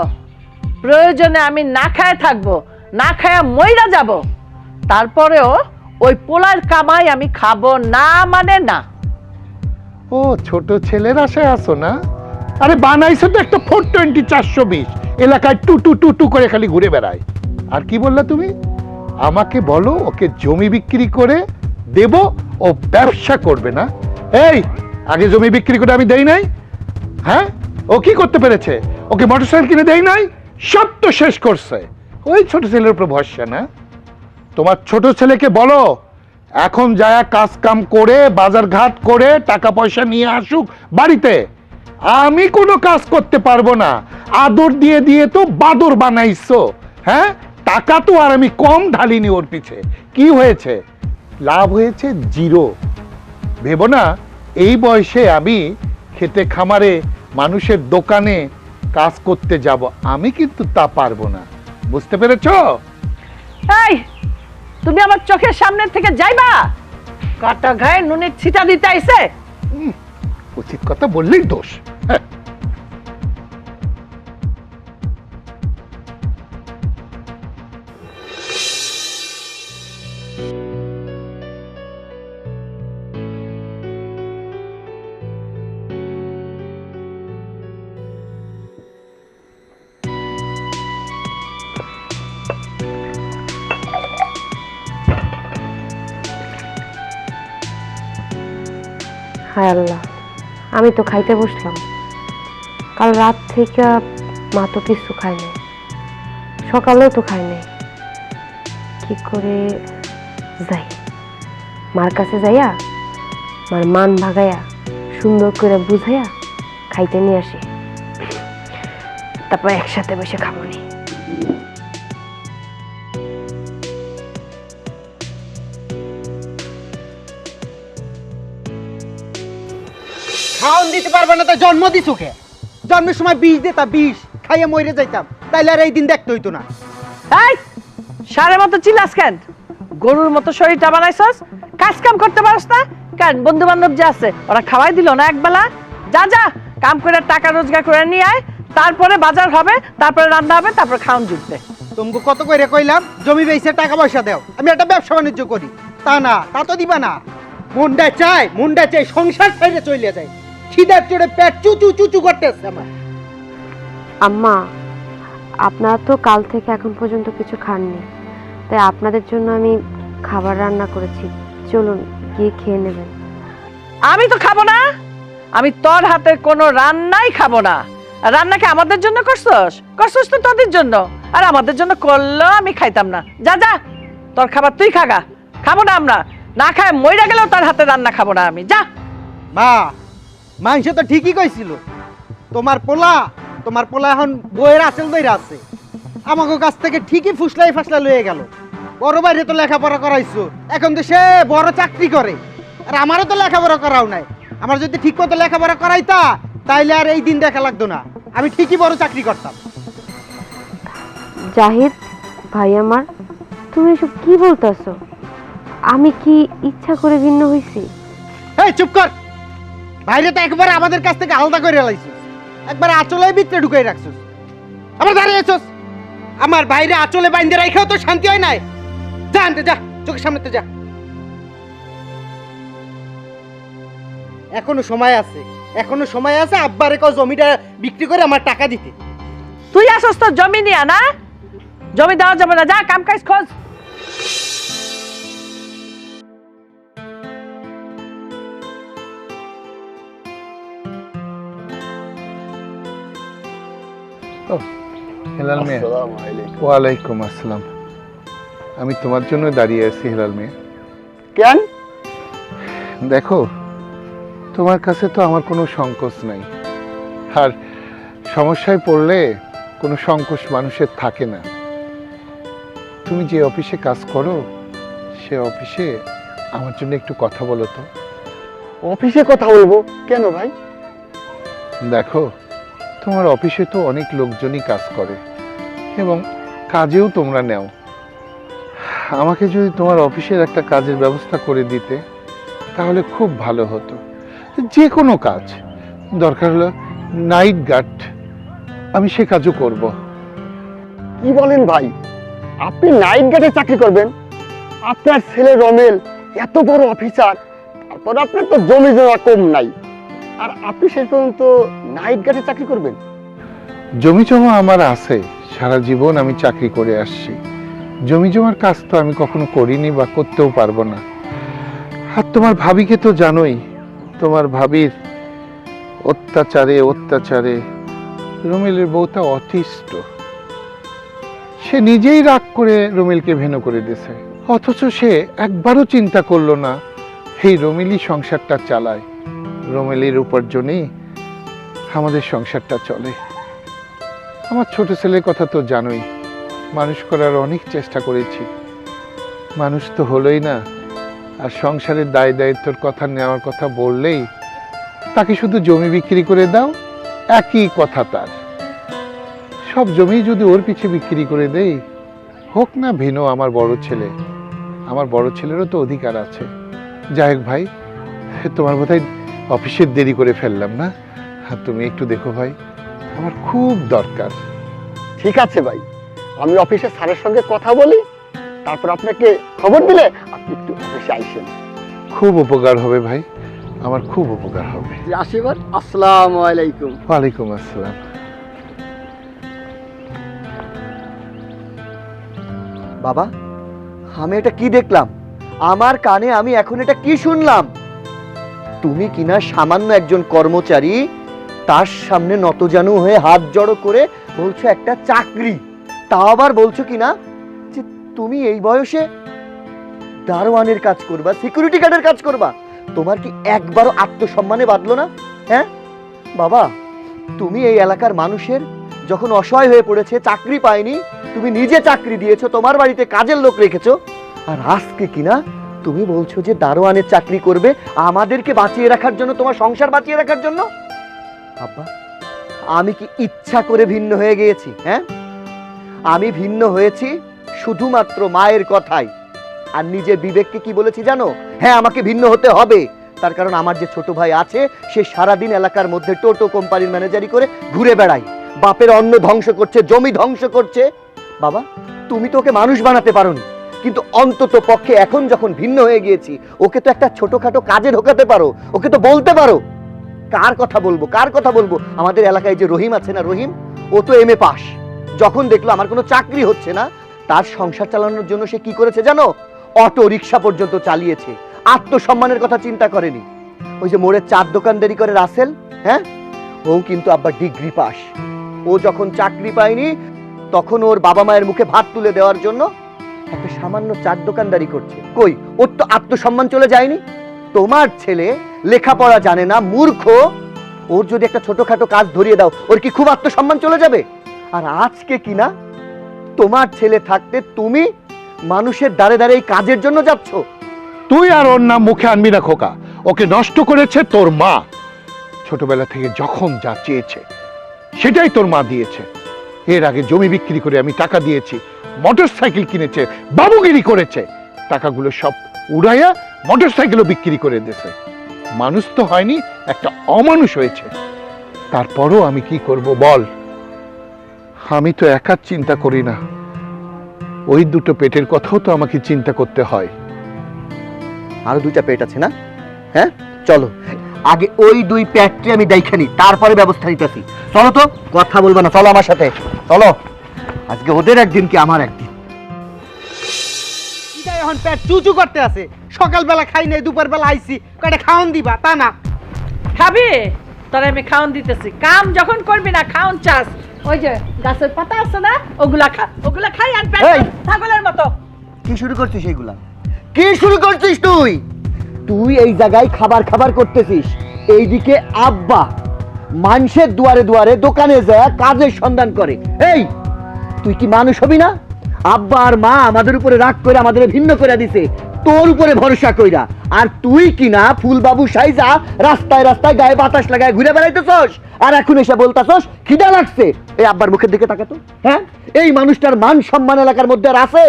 প্রয়োজনে আমি না খায় থাকবো, না খায়া মইরা যাব, তারপরেও ওই পোলার কামাই আমি খাবো না, মানে না। ও ছোট ছেলের আশায় আছো না? আরে বানাইছো তো একটা 420 420, এলাকায় টু টু টু টু করে খালি ঘুরে বেড়ায়। আর কি বললা তুমি? আমাকে বলো ওকে জমি বিক্রি করে দেব, ও ব্যবসা করবে না? এই আগে জমি বিক্রি করে আমি দেই নাই? হ্যাঁ, ও কি করতে পেরেছে? ওকে মোটরসাইকেল কিনে দেই নাই? সব তো শেষ করছে। ওই ছোট ছেলের উপর ভরসা না? তোমার ছোট ছেলেকে বলো এখন যায় কাজ কাম করে বাজার ঘাট করে টাকা পয়সা নিয়ে আসুক বাড়িতে। আমি কোনো কাজ করতে পারবো না, আদর দিয়ে দিয়ে তো বাদর বানাইছো। হ্যাঁ, টাকা তো আর আমি কম ঢালিনি ওর পিছে। কি হয়েছে? লাভ হয়েছে 0। ভেবো না এই বয়সে আমি খেতে খামারে মানুষের দোকানে কাজ করতে যাব, আমি কিন্তু তা পারবো না। বুঝতে পেরেছো? এই তুমি আমার চোখের সামনে থেকে যাইবা? কাটা গায়ে নুনের ছিটা দিতে আইছে। উচিত কথা বললেই দোষ। হ্যাঁ। হায় আল্লাহ, আমি তো খাইতে বসলাম, কাল রাত থেকে মা তো কিছু খায় নাই, সকালেও তো খায় নাই। কি করে যাই, মার কাছে যাইয়া মার মান ভাগাইয়া সুন্দর করে বুঝাইয়া খাইতে নিয়ে আসি, তারপর একসাথে বসে খাবো নি। খাওন দিতে পারবে না তো জন্ম দিছো কে? জন্মের সময় বিষ দিতা, বিষ খাইয়া মরে যাইতাম, তাইলে আর এই দিন দেখতে হইতো না। এই সারের মতো চিল্লাস কেন? গরুর মতো শরীরটা বানাইছস, কাজ কাম করতে পারস না কেন? বন্ধু বান্ধব যে আছে ওরা খাওয়াই দিল না একবেলা? যা যা কাম করে টাকা রোজগার করে নিয়ে আয়, তারপরে বাজার হবে, তারপরে রান্না হবে, তারপর খাওন জুটবে। তোমাকে কত করে কইলাম জমি বেচে টাকা পয়সা দাও, আমি একটা ব্যবসা বাণিজ্য করি। তা না, তা তো দিবা না। মনটা চাই সংসার ছেড়ে চলে যায়, খিদার চড়ে পেট চুচু চুচু করতেছে আমার। আম্মা, আপনারা তো কাল থেকে এখন পর্যন্ত কিছু খাননি, তাই আপনাদের জন্য আমি খাবার রান্না করেছি, চলুন গিয়ে খেয়ে নেবেন। আমি তো খাবো না, আমি তোর হাতে কোনো রান্নাই খাবো না। আর রান্নাকে আমাদের জন্য করছস? করছস তো তোদের জন্য, আর আমাদের জন্য করলেও আমি খাইতাম না। যা যা তোর খাবার তুই খাগা, খাবো না আমরা। না খায় মইরা গেলেও তার হাতে রান্না খাবো না আমি। যা। মা, মানুষ তো ঠিকই কইছিল, তোমার পোলা এখন বইয়ের আঁচল দইরা আছে। আমাকে কাছ থেকে ঠিকই ফুসলাই ফাসলা লয়ে গেল। বড় বাইরে তো লেখাপড়া করাইছো, এখন তো সে বড় চাকরি করে, আর আমারও তো লেখাপড়া করাও নাই। আমার যদি ঠিক মতো লেখাপড়া করাইতা তাইলে আর এই দিন দেখা লাগতো না, আমি ঠিকই বড় চাকরি করতাম। জাহিদ ভাই আমার, তুমি এসব কি বলতেছো? আমি কি ইচ্ছা করে ভিন্ন হইছি? এই চুপ কর! বাইরে তো একবারে আমাদের কাছ থেকে আলাদা করে লাইছিস, একবার আঁচলে ভিতরে ঢুকাই রাখছিস, আবার দাঁড়িয়েছিস। আমার বাইরে আঁচলে বাইন্ধে রাখাও তো শান্তি হয় নাই। যা আনতে যা, চোখের সামনে তো যা। এখনো সময় আছে, আব্বারে কও জমিটা বিক্রি করে আমার টাকা দিতে। তুই আসস তো জমি নিয়া না? জমি দেওয়া যাবে না, যা কাম কাজ খোঁজ। হেলাল মেয়ে, ওয়ালাইকুম আসসালাম। আমি তোমার জন্য দাঁড়িয়ে আছি হেলাল মেয়ে। কেন? দেখো, তোমার কাছে তো আমার কোনো সংকোচ নাই, আর সমস্যায় পড়লে কোনো সংকোচ মানুষের থাকে না। তুমি যে অফিসে কাজ করো সে অফিসে আমার জন্য একটু কথা বলো তো। অফিসে কথা বলবো কেন ভাই? দেখো, তোমার অফিসে তো অনেক লোকজনই কাজ করে এবং কাজেও তোমরা নেও। আমাকে যদি তোমার অফিসের একটা কাজের ব্যবস্থা করে দিতে তাহলে খুব ভালো হতো। যে কোনো কাজ, দরকার হলো নাইট গার্ড, আমি সে কাজও করব। কি বলেন ভাই, আপনি নাইট গার্ডে চাকরি করবেন? আপনার ছেলে রমেল এত বড় অফিসার, তারপর আপনার তো জমি জমা কম নাই, আর আপনি শেষ পর্যন্ত নাইট গার্ডে চাকরি করবেন? জমি জমা আমার আছে, সারা জীবন আমি চাকরি করে আসছি। জমি জমার কাজ তো আমি কখনো করিনি বা করতেও পারবো না। আর তোমার ভাবিকে তো জানোই, তোমার ভাবির অত্যাচারে রুমেলের বউটা অতিষ্ঠ। সে নিজেই রাগ করে রুমেলকে ভেনো করে দিয়েছে, অথচ সে একবারও চিন্তা করলো না এই রুমেলই সংসারটা চালায়, রুমেলের উপার্জনেই আমাদের সংসারটা চলে। আমার ছোট ছেলের কথা তো জানোই, মানুষ করার অনেক চেষ্টা করেছি, মানুষ তো হলোই না। আর সংসারের দায় দায়িত্বর কথা নেওয়ার কথা বললেই তাকে শুধু জমি বিক্রি করে দাও, একই কথা তার। সব জমি যদি ওর পিছে বিক্রি করে দেই, হোক না ভিনো আমার বড় ছেলে, আমার বড় ছেলেরও তো অধিকার আছে। যাই হোক ভাই, তোমার বোধহয় অফিসের দেরি করে ফেললাম না? তুমি একটু দেখো ভাই, আমার খুব দরকার। ঠিক আছে ভাই, আমি অফিসের স্যারের সঙ্গে কথা বলি, তারপর আপনাকে খবর দিলে আপনি একটু অফিসে আইসেন। খুব উপকার হবে ভাই, আমার খুব উপকার হবে। আশীর্বাদ। আসসালামু আলাইকুম। ওয়ালাইকুম আসসালাম। বাবা, আমি এটা কি দেখলাম? আমার কানে আমি এখন এটা কি শুনলাম? তুমি কিনা সামান্য একজন কর্মচারী, তার সামনে নতজানু হয়ে হাত জড়ো করে বলছো একটা চাকরি, তাও আবার বলছো কিনা যে তুমি এই বয়সে দারোয়ানের কাজ করবা, সিকিউরিটি গার্ডের কাজ করবা। তোমার কি একবারও আত্মসম্মানে বাঁধলো না? হ্যাঁ বাবা, তুমি এই এলাকার মানুষের যখন অসহায় হয়ে পড়েছে, চাকরি পায়নি, তুমি নিজে চাকরি দিয়েছো, তোমার বাড়িতে কাজের লোক রেখেছো, আর আজকে কিনা তুমি বলছো যে দারোয়ানের চাকরি করবে আমাদেরকে বাঁচিয়ে রাখার জন্য, তোমার সংসার বাঁচিয়ে রাখার জন্য। আব্বা, আমি কি ইচ্ছা করে ভিন্ন হয়ে গিয়েছি? হ্যাঁ, আমি ভিন্ন হয়েছি শুধুমাত্র মায়ের কথাই। আর নিজের বিবেককে কি বলেছি জানো? হ্যাঁ, আমাকে ভিন্ন হতে হবে, তার কারণ আমার যে ছোট ভাই আছে, সে সারাদিন এলাকার মধ্যে টোটো কোম্পানির ম্যানেজারি করে ঘুরে বেড়ায়, বাপের অন্ন ধ্বংস করছে, জমি ধ্বংস করছে। বাবা, তুমি তো ওকে মানুষ বানাতে পারোনি, কিন্তু অন্তত পক্ষে এখন যখন ভিন্ন হয়ে গিয়েছি, ওকে তো একটা ছোটখাটো কাজে ঢোকাতে পারো, ওকে তো বলতে পারো। কার কথা বলবো, কার কথা বলবো? আমাদের এলাকায় যে রহিম আছে না, রহিম, ও তো MA পাস। যখন দেখলো আমার কোনো চাকরি হচ্ছে না, তার সংসার চালানোর জন্য সে কি করেছে জানো? অটো রিক্সা পর্যন্ত চালিয়েছে, আত্মসম্মানের কথা চিন্তা করেনি। ওই যে মোড়ের চার দোকানদারি করে রাসেল, হ্যাঁ, ও কিন্তু আবার ডিগ্রি পাস। ও যখন চাকরি পায়নি, তখন ওর বাবা মায়ের মুখে ভাত তুলে দেওয়ার জন্য একটা সামান্য চার দোকানদারি করছে। কই, ওর তো আত্মসম্মান চলে যায়নি? তোমার ছেলে লেখাপড়া জানে না, মূর্খ, ওর যদি একটা ছোটখাটো কাজ ধরিয়ে দাও, ওর কি খুব আত্মসম্মান চলে যাবে? আর আজকে কিনা তোমার ছেলে থাকতে তুমি মানুষের দ্বারে দ্বারে এই কাজের জন্য যাচ্ছ। তুই আর ওর নাম মুখে আনবি না খোকা, ওকে নষ্ট করেছে তোর মা। ছোটবেলা থেকে যখন যা চেয়েছে সেটাই তোর মা দিয়েছে। এর আগে জমি বিক্রি করে আমি টাকা দিয়েছি, মোটরসাইকেল কিনেছে, বাবুগিরি করেছে, টাকাগুলো সব উড়াইয়া মোটরসাইকেলও বিক্রি করে দিয়েছে। মানুষ তো হয়নি, একটা অমানুষ হয়েছে। তারপরও আমি কি করব বল? আমি তো একা চিন্তা করি না, ওই দুটো পেটের কথাও তো আমাকে চিন্তা করতে হয়। আরো দুইটা পেট আছে না? হ্যাঁ, চলো আগে ওই দুই পেটকে আমি দেখানি, তারপরে ব্যবস্থা নিতেছি। চলো তো, কথা বলবো না, চলো আমার সাথে, চলো। আজকে ওদের একদিন কি আমার একদিন। এটা এখন পেট চুচু করতে আছে, সকালবেলা খাই নাই, দুপুরবেলা আইছি, কয়টা খাওন দিবা তা না। খাবি? তোরে আমি খাওন দিতেছি, কাম যখন করবি না খাওন চাস, ওই যে গাছের পাতা আছে না, ওগুলা খা, ওগুলা খাই আর পেট এই! ছাগলের মতো। কি শুরু করছিস এইগুলা? কি শুরু করছিস তুই? তুই এই জায়গায় খাবার খাবার করতেছিস, এইদিকে আব্বা মানুষের দুয়ারে দুয়ারে দোকানে যায় কাজের সন্ধান করে। এই, তুই কি মানুষ হবি না? আব্বা আর মা আমাদের উপরে রাগ করে আমাদের ভিন্ন করে দিছে, তোর উপরে ভরসা কইরা। আর তুই কিনা ফুলবাবু সাইজা রাস্তায় রাস্তায় গায়ে বাতাস লাগায় ঘুরে বেড়াইতেছস, আর এখন এসে বলতাছস খিদা লাগছে। এই আব্বার মুখের দিকে তাকাতো। হ্যাঁ, এই মানুষটার মান সম্মান এলাকার মধ্যে আর আছে?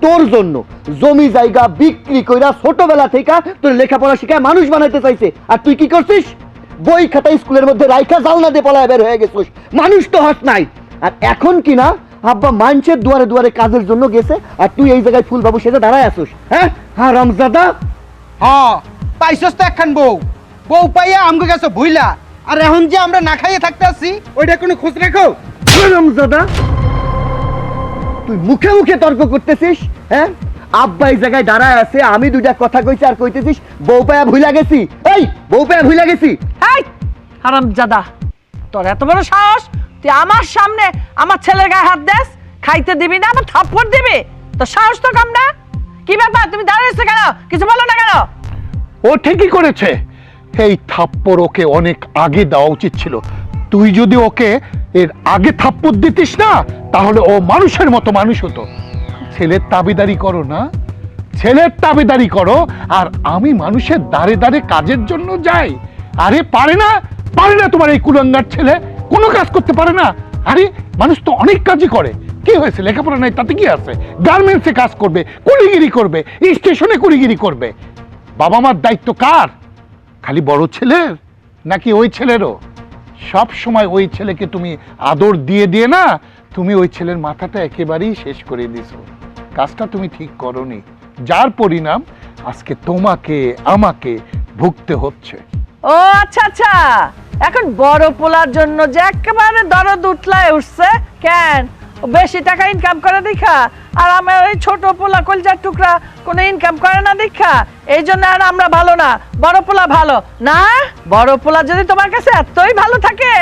তোর জন্য জমি জায়গা বিক্রি কইরা ছোটবেলা থেকে তোর লেখাপড়া শিখায় মানুষ বানাইতে চাইছে, আর তুই কি করছিস? বই খাতা স্কুলের মধ্যে রাইখা জালনা দিয়ে পলায় বের হয়ে গেছিস, মানুষ তো হস নাই। আর এখন কিনা আব্বা মানুষের দুয়ারে দুয়ারে কাজের জন্য গেছে, আর তুই এই জায়গায় ফুলবাবু সেজে দাঁড়ায় আসিস। হ্যাঁ হারামজাদা। হ্যাঁ, পাইছস তো একখান বউ, বউ পাইয়া আমগো গেছো ভুইলা, আর এখন যে আমরা না খাইয়ে থাকতে আসছি, ওইটা কোনো খোঁজ রাখো? হারামজাদা, তুই মুখে মুখে তর্ক করতেছিস। হ্যাঁ, আব্বা এই জায়গায় দাঁড়ায় আছে, আমি দুইটা কথা কইছি আর কইতেছিস বউ পায়া ভুইলা গেছি। এই, বউ পায়া ভুইলা গেছি? এই হারামজাদা, তোর এত বড় সাহস, তুই আমার সামনে আমার ছেলের গায়ে হাত দেস? খাইতে দিবি না, আমার থাপ্পড় দিবি? তোর সাহস তো কম না? কি ব্যাপার, তুমি দাঁড়িয়েছো কেন? কিছু বলো না কেন? ও ঠিকই করেছে, এই থাপ্পড় ওকে অনেক আগে দেওয়া উচিত ছিল। তুই যদি ওকে এর আগে থাপ্পড় দিতিস না, তাহলে ও মানুষের মতো মানুষ হতো। ছেলের তাবেদারি করো না, ছেলের তাবেদারি করো, আর আমি মানুষের দাঁড়ে দাঁড়ে কাজের জন্য যাই। আরে পারে না, পারে না তোমার এই কুলাঙ্গার ছেলে, কোনো কাজ করতে পারে না। আরে মানুষ তো অনেক কাজই করে, কি হয়েছে, লেখাপড়া নাই তাতে কি আছে? গার্মেন্টসে কাজ করবে, কুলিগিরি করবে, স্টেশনে কুলিগিরি করবে। বাবা মার দায়িত্ব কার? খালি বড় ছেলের নাকি ওই ছেলেরও? সব সময় ওই ছেলেকে তুমি আদর দিয়ে দিয়ে না, তুমি ওই ছেলের মাথাটা একেবারেই শেষ করে দিছো। কাজটা তুমি ঠিক করোনি, যার পরিণাম আজকে তোমাকে আমাকে ভুগতে হচ্ছে। ও আচ্ছা আচ্ছা, এখন বড় পোলার জন্য যে একেবারে দরদ উঠলায় উঠছে কেন? ও বেশি টাকা ইনকাম করে দেখা, আর আমার ওই ছোট পোলা কলজার টুকরা কোনো ইনকাম করে না দেখা, এই জন্য আর আমরা ভালো না, বড় পোলা ভালো না? বড় পোলা যদি তোমার কাছে এতই ভালো থাকে,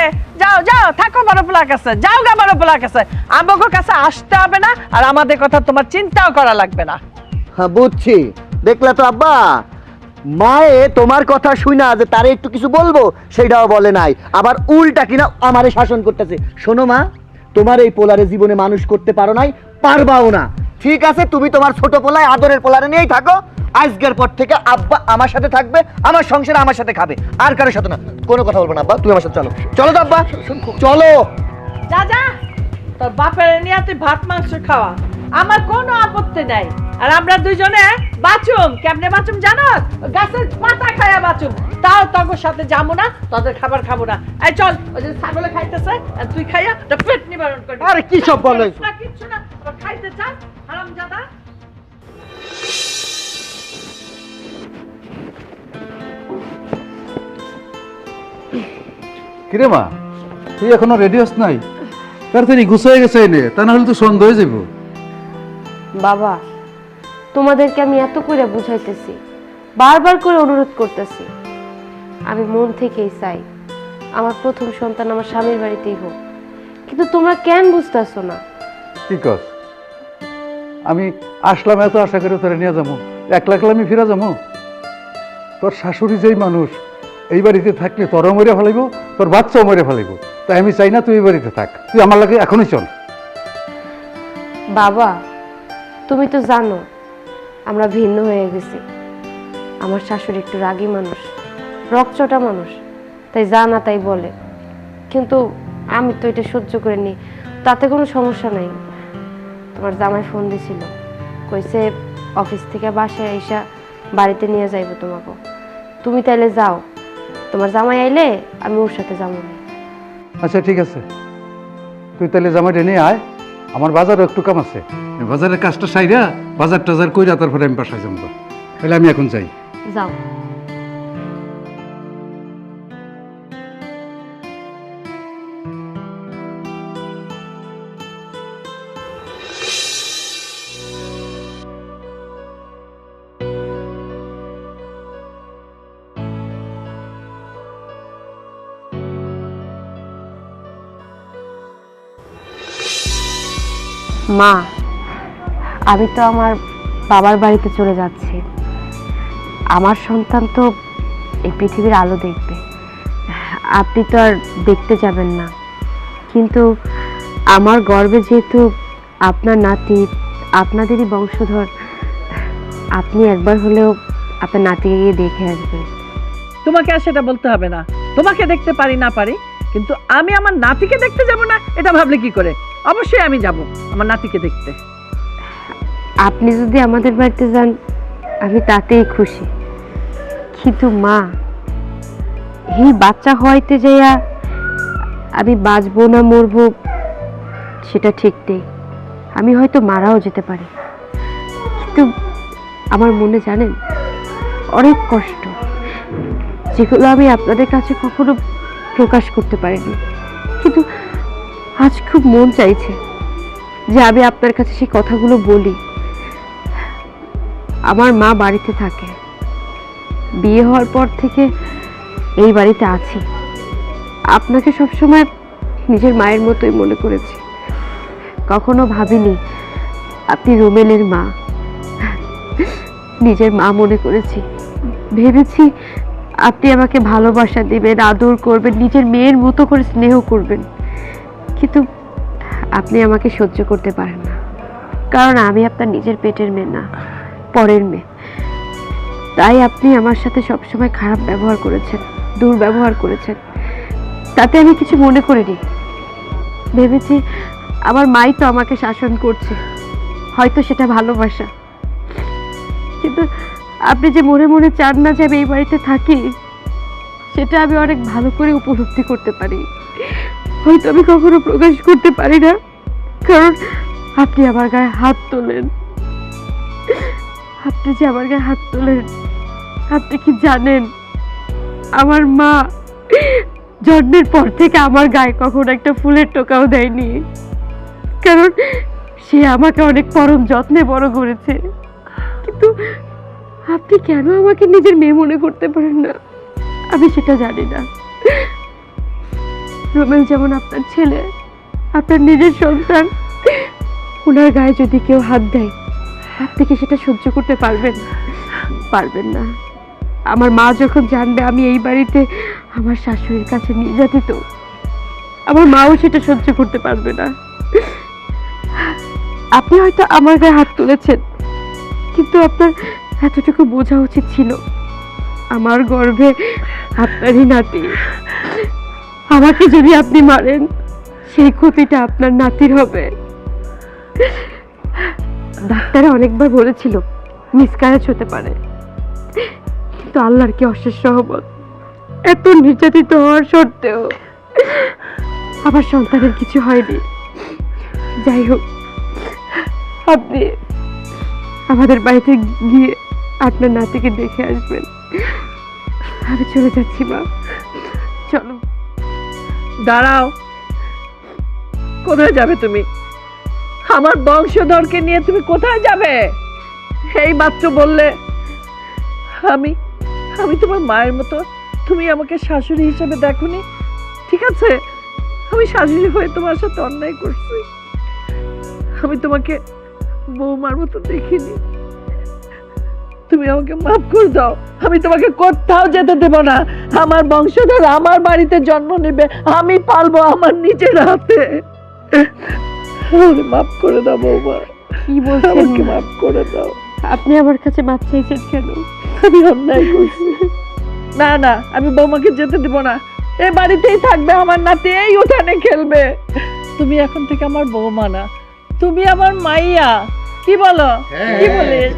যাও যাও থাকো বড় পোলার কাছে, যাও গা বড় পোলার কাছে, আমাদের কাছে আসতে হবে না, আর আমাদের কথা তোমার চিন্তাও করা লাগবে না। হ্যাঁ বুঝছি, দেখলা তো আব্বা, মায়ে তোমার কথা শুনা যে তারে একটু কিছু বলবো সেটাও বলে নাই, আবার উল্টা কিনা আমারে শাসন করতেছে। শোনো মা, তোমার এই পোলারে জীবনে মানুষ করতে পারো নাই, পারবাও না। ঠিক আছে, তুমি তোমার ছোট পোলায় আদরের পোলারে নিয়েই থাকো। আজকের পর থেকে আব্বা আমার সাথে থাকবে, আমার সংসারে আমার সাথে খাবে, আর কারোর সাথে না। কোনো কথা বলবো না আব্বা, তুমি আমার সাথে চলো। চলো তো আব্বা, চলো। যা যা, তোর বাপের নিয়ে তুই ভাত মাংস খাওয়া, আমার কোনো আপত্তি নাই। আর আমরা দুইজনে বাঁচুম, কেমনে বাঁচুম জানো? গাছের পাতা খায়া বাঁচুম, তাও তোর সাথে যাবো না, তোদের খাবার খাবো না। এই চল, ওই যে ছাগলে খাইতেছে, আর তুই খাইয়া পেট নিবারণ করবি। আরে কি সব বলো? কিচ্ছু না, আবার খাইতে চাস হারামজাদা। কিরে মা, তুই এখনো রেডি হস নাই? তাড়াতাড়ি গুছাই গেছে এনে, তা না হলে তো সন্দেহ হয়ে যাব। বাবা, তোমাদেরকে আমি এত করে বুঝাইতেছি, বারবার করে অনুরোধ করতেছি, আমি মন থেকেই চাই আমার প্রথম সন্তান আমার স্বামীর বাড়িতেই হোক, কিন্তু তোমরা কেন বুঝতেছো না? কি কর, আমি আসলাম এত আশা করে তোরা নিয়ে যাবো, একলা একলা আমি ফিরে যাবো? তোর শাশুড়ি যেই মানুষ, এই বাড়িতে থাকলে তোরও মরে ফেলাইব, তোর বাচ্চাও মরে ফেলাইব। তাই আমি চাই না তুই এই বাড়িতে থাক, তুই আমার লাগে এখনই চল। বাবা, তুমি তো জানো আমরা ভিন্ন হয়ে গেছি। আমার শাশুড়ি একটু রাগী মানুষ, রকচটা মানুষ, তাই জানা তাই বলে, কিন্তু আমি তো এটা সহ্য করে নিই, তাতে কোনো সমস্যা নাই। তোমার জামাই ফোন দিছিল, কইছে অফিস থেকে বাসায় আইসা বাড়িতে নিয়ে যাইব তোমাকে। তুমি তাইলে যাও, তোমার জামাই আইলে আমি ওর সাথে যাবো। আচ্ছা ঠিক আছে, তুই তাহলে জামাইটা নিয়ে আয়, আমার বাজারও একটু কাম আছে, বাজারের কাজটা সাইরা বাজার টাজার কইরা তারপরে আমি বাসায় যাবো। তাহলে আমি এখন যাই। যাও। মা, আমি তো আমার বাবার বাড়িতে চলে যাচ্ছি। আমার সন্তান তো এই পৃথিবীর আলো দেখবে, আপনি তো আর দেখতে যাবেন না, কিন্তু আমার গর্বে যেহেতু আপনার নাতি, আপনাদেরই বংশধর, আপনি একবার হলেও আপনার নাতিকে গিয়ে দেখে আসবেন। তোমাকে আর সেটা বলতে হবে না, তোমাকে দেখতে পারি না পারি, কিন্তু আমি আমার নাতিকে দেখতে যাব না এটা ভাবলে কি করে? অবশ্যই আমি যাব আমার নাতিকে দেখতে। আপনি যদি আমাদের বাড়িতে যান আমি তাতেই খুশি, কিন্তু মা, এই বাচ্চা হইতে যাইয়া আমি বাঁচবো না মরবো সেটা ঠিক নেই, আমি হয়তো মারাও যেতে পারি, কিন্তু আমার মনে জানেন অনেক কষ্ট, যেগুলো আমি আপনাদের কাছে কখনো প্রকাশ করতে পারিনি, কিন্তু আজ খুব মন চাইছে যে আমি আপনার কাছে সেই কথাগুলো বলি। আমার মা বাড়িতে থাকে, বিয়ে হওয়ার পর থেকে এই বাড়িতে আছি, আপনাকে সবসময় নিজের মায়ের মতোই মনে করেছি, কখনো ভাবিনি আপনি রুমেলের মা। নিজের মা মনে করেছি, ভেবেছি আপনি আমাকে ভালোবাসা দিবেন, আদর করবেন, নিজের মেয়ের মতো করে স্নেহ করবেন, কিন্তু আপনি আমাকে সহ্য করতে পারেন না, কারণ আমি আপনার নিজের পেটের মেয়ে না, পরের মেয়ে। তাই আপনি আমার সাথে সবসময় খারাপ ব্যবহার করেছেন, দুর্ব্যবহার করেছেন। তাতে আমি কিছু মনে করিনি। ভেবেছি আমার মাই তো আমাকে শাসন করছে, হয়তো সেটা ভালোবাসা। কিন্তু আপনি যে মনে মনে চান না যে আমি এই বাড়িতে থাকি, সেটা আমি অনেক ভালো করে উপলব্ধি করতে পারি। হয়তো আমি কখনো প্রকাশ করতে পারি না, কারণ আপনি আমার গায়ে হাত তোলেন। আপনি যে আমার গায়ে হাত তোলেন, আপনি কি জানেন আমার মা জন্মের পর থেকে আমার গায়ে কখনো একটা ফুলের টোকাও দেয়নি, কারণ সে আমাকে অনেক পরম যত্নে বড় করেছে। কিন্তু আপনি কেন আমাকে নিজের মেয়ে মনে করতে পারেন না, আমি সেটা জানি না। রোমেল যেমন আপনার ছেলে, আপনার নিজের সন্তান, ওনার গায়ে যদি কেউ হাত দেয়, আপনি কি সেটা সহ্য করতে পারবেন? পারবেন না। আমার মা যখন জানবে আমি এই বাড়িতে আমার শাশুড়ির কাছে নির্যাতিত, আমার মাও সেটা সহ্য করতে পারবে না। আপনি হয়তো আমার গায়ে হাত তুলেছেন, কিন্তু আপনার এতটুকু বোঝা উচিত ছিল আমার গর্ভে আপনারই নাতি। আমাকে যদি আপনি মারেন, সেই ক্ষতিটা আপনার নাতির হবে। ডাক্তারে অনেকবার বলেছিল মিসক্যারেজ হতে পারে, কিন্তু আল্লাহর কি অশেষ রহমত, এত নির্যাতিত হওয়ার সত্ত্বেও আমার সন্তানের কিছু হয়নি। যাই হোক, আপনি আমাদের বাড়িতে গিয়ে আপনার নাতিকে দেখে আসবেন। আমি চলে যাচ্ছি মা, চলো। দাঁড়াও, কোথায় যাবে তুমি? আমার বংশধরকে নিয়ে তুমি কোথায় যাবে? এই মাত্র বললে আমি আমি তোমার মায়ের মতো, তুমি আমাকে শাশুড়ি হিসেবে দেখোনি। ঠিক আছে, আমি শাশুড়ি হয়ে তোমার সাথে অন্যায় করছি, আমি তোমাকে বৌমার মতো দেখিনি। তুমি আমাকে মাফ করে দাও, আমি তোমাকে কোথাও যেতে দেব না। আমার বংশধর আমার বাড়িতে জন্ম নেবে, আমি পালবো আমার নিজের হাতে। আমাকে মাফ করে দাও বৌমা, কি বলছেন আমাকে মা? মাফ করে দাও। আপনি আমার কাছে মাপ চাইছেন কেন? আমি অন্যায় করছি। না না, আমি বৌমাকে যেতে দেব না। এই বাড়িতেই থাকবে আমার নাতি, এই উঠানে খেলবে। তুমি এখন থেকে আমার বৌমা না, তুমি আমার মাইয়া। কি বলো? কি বলিস?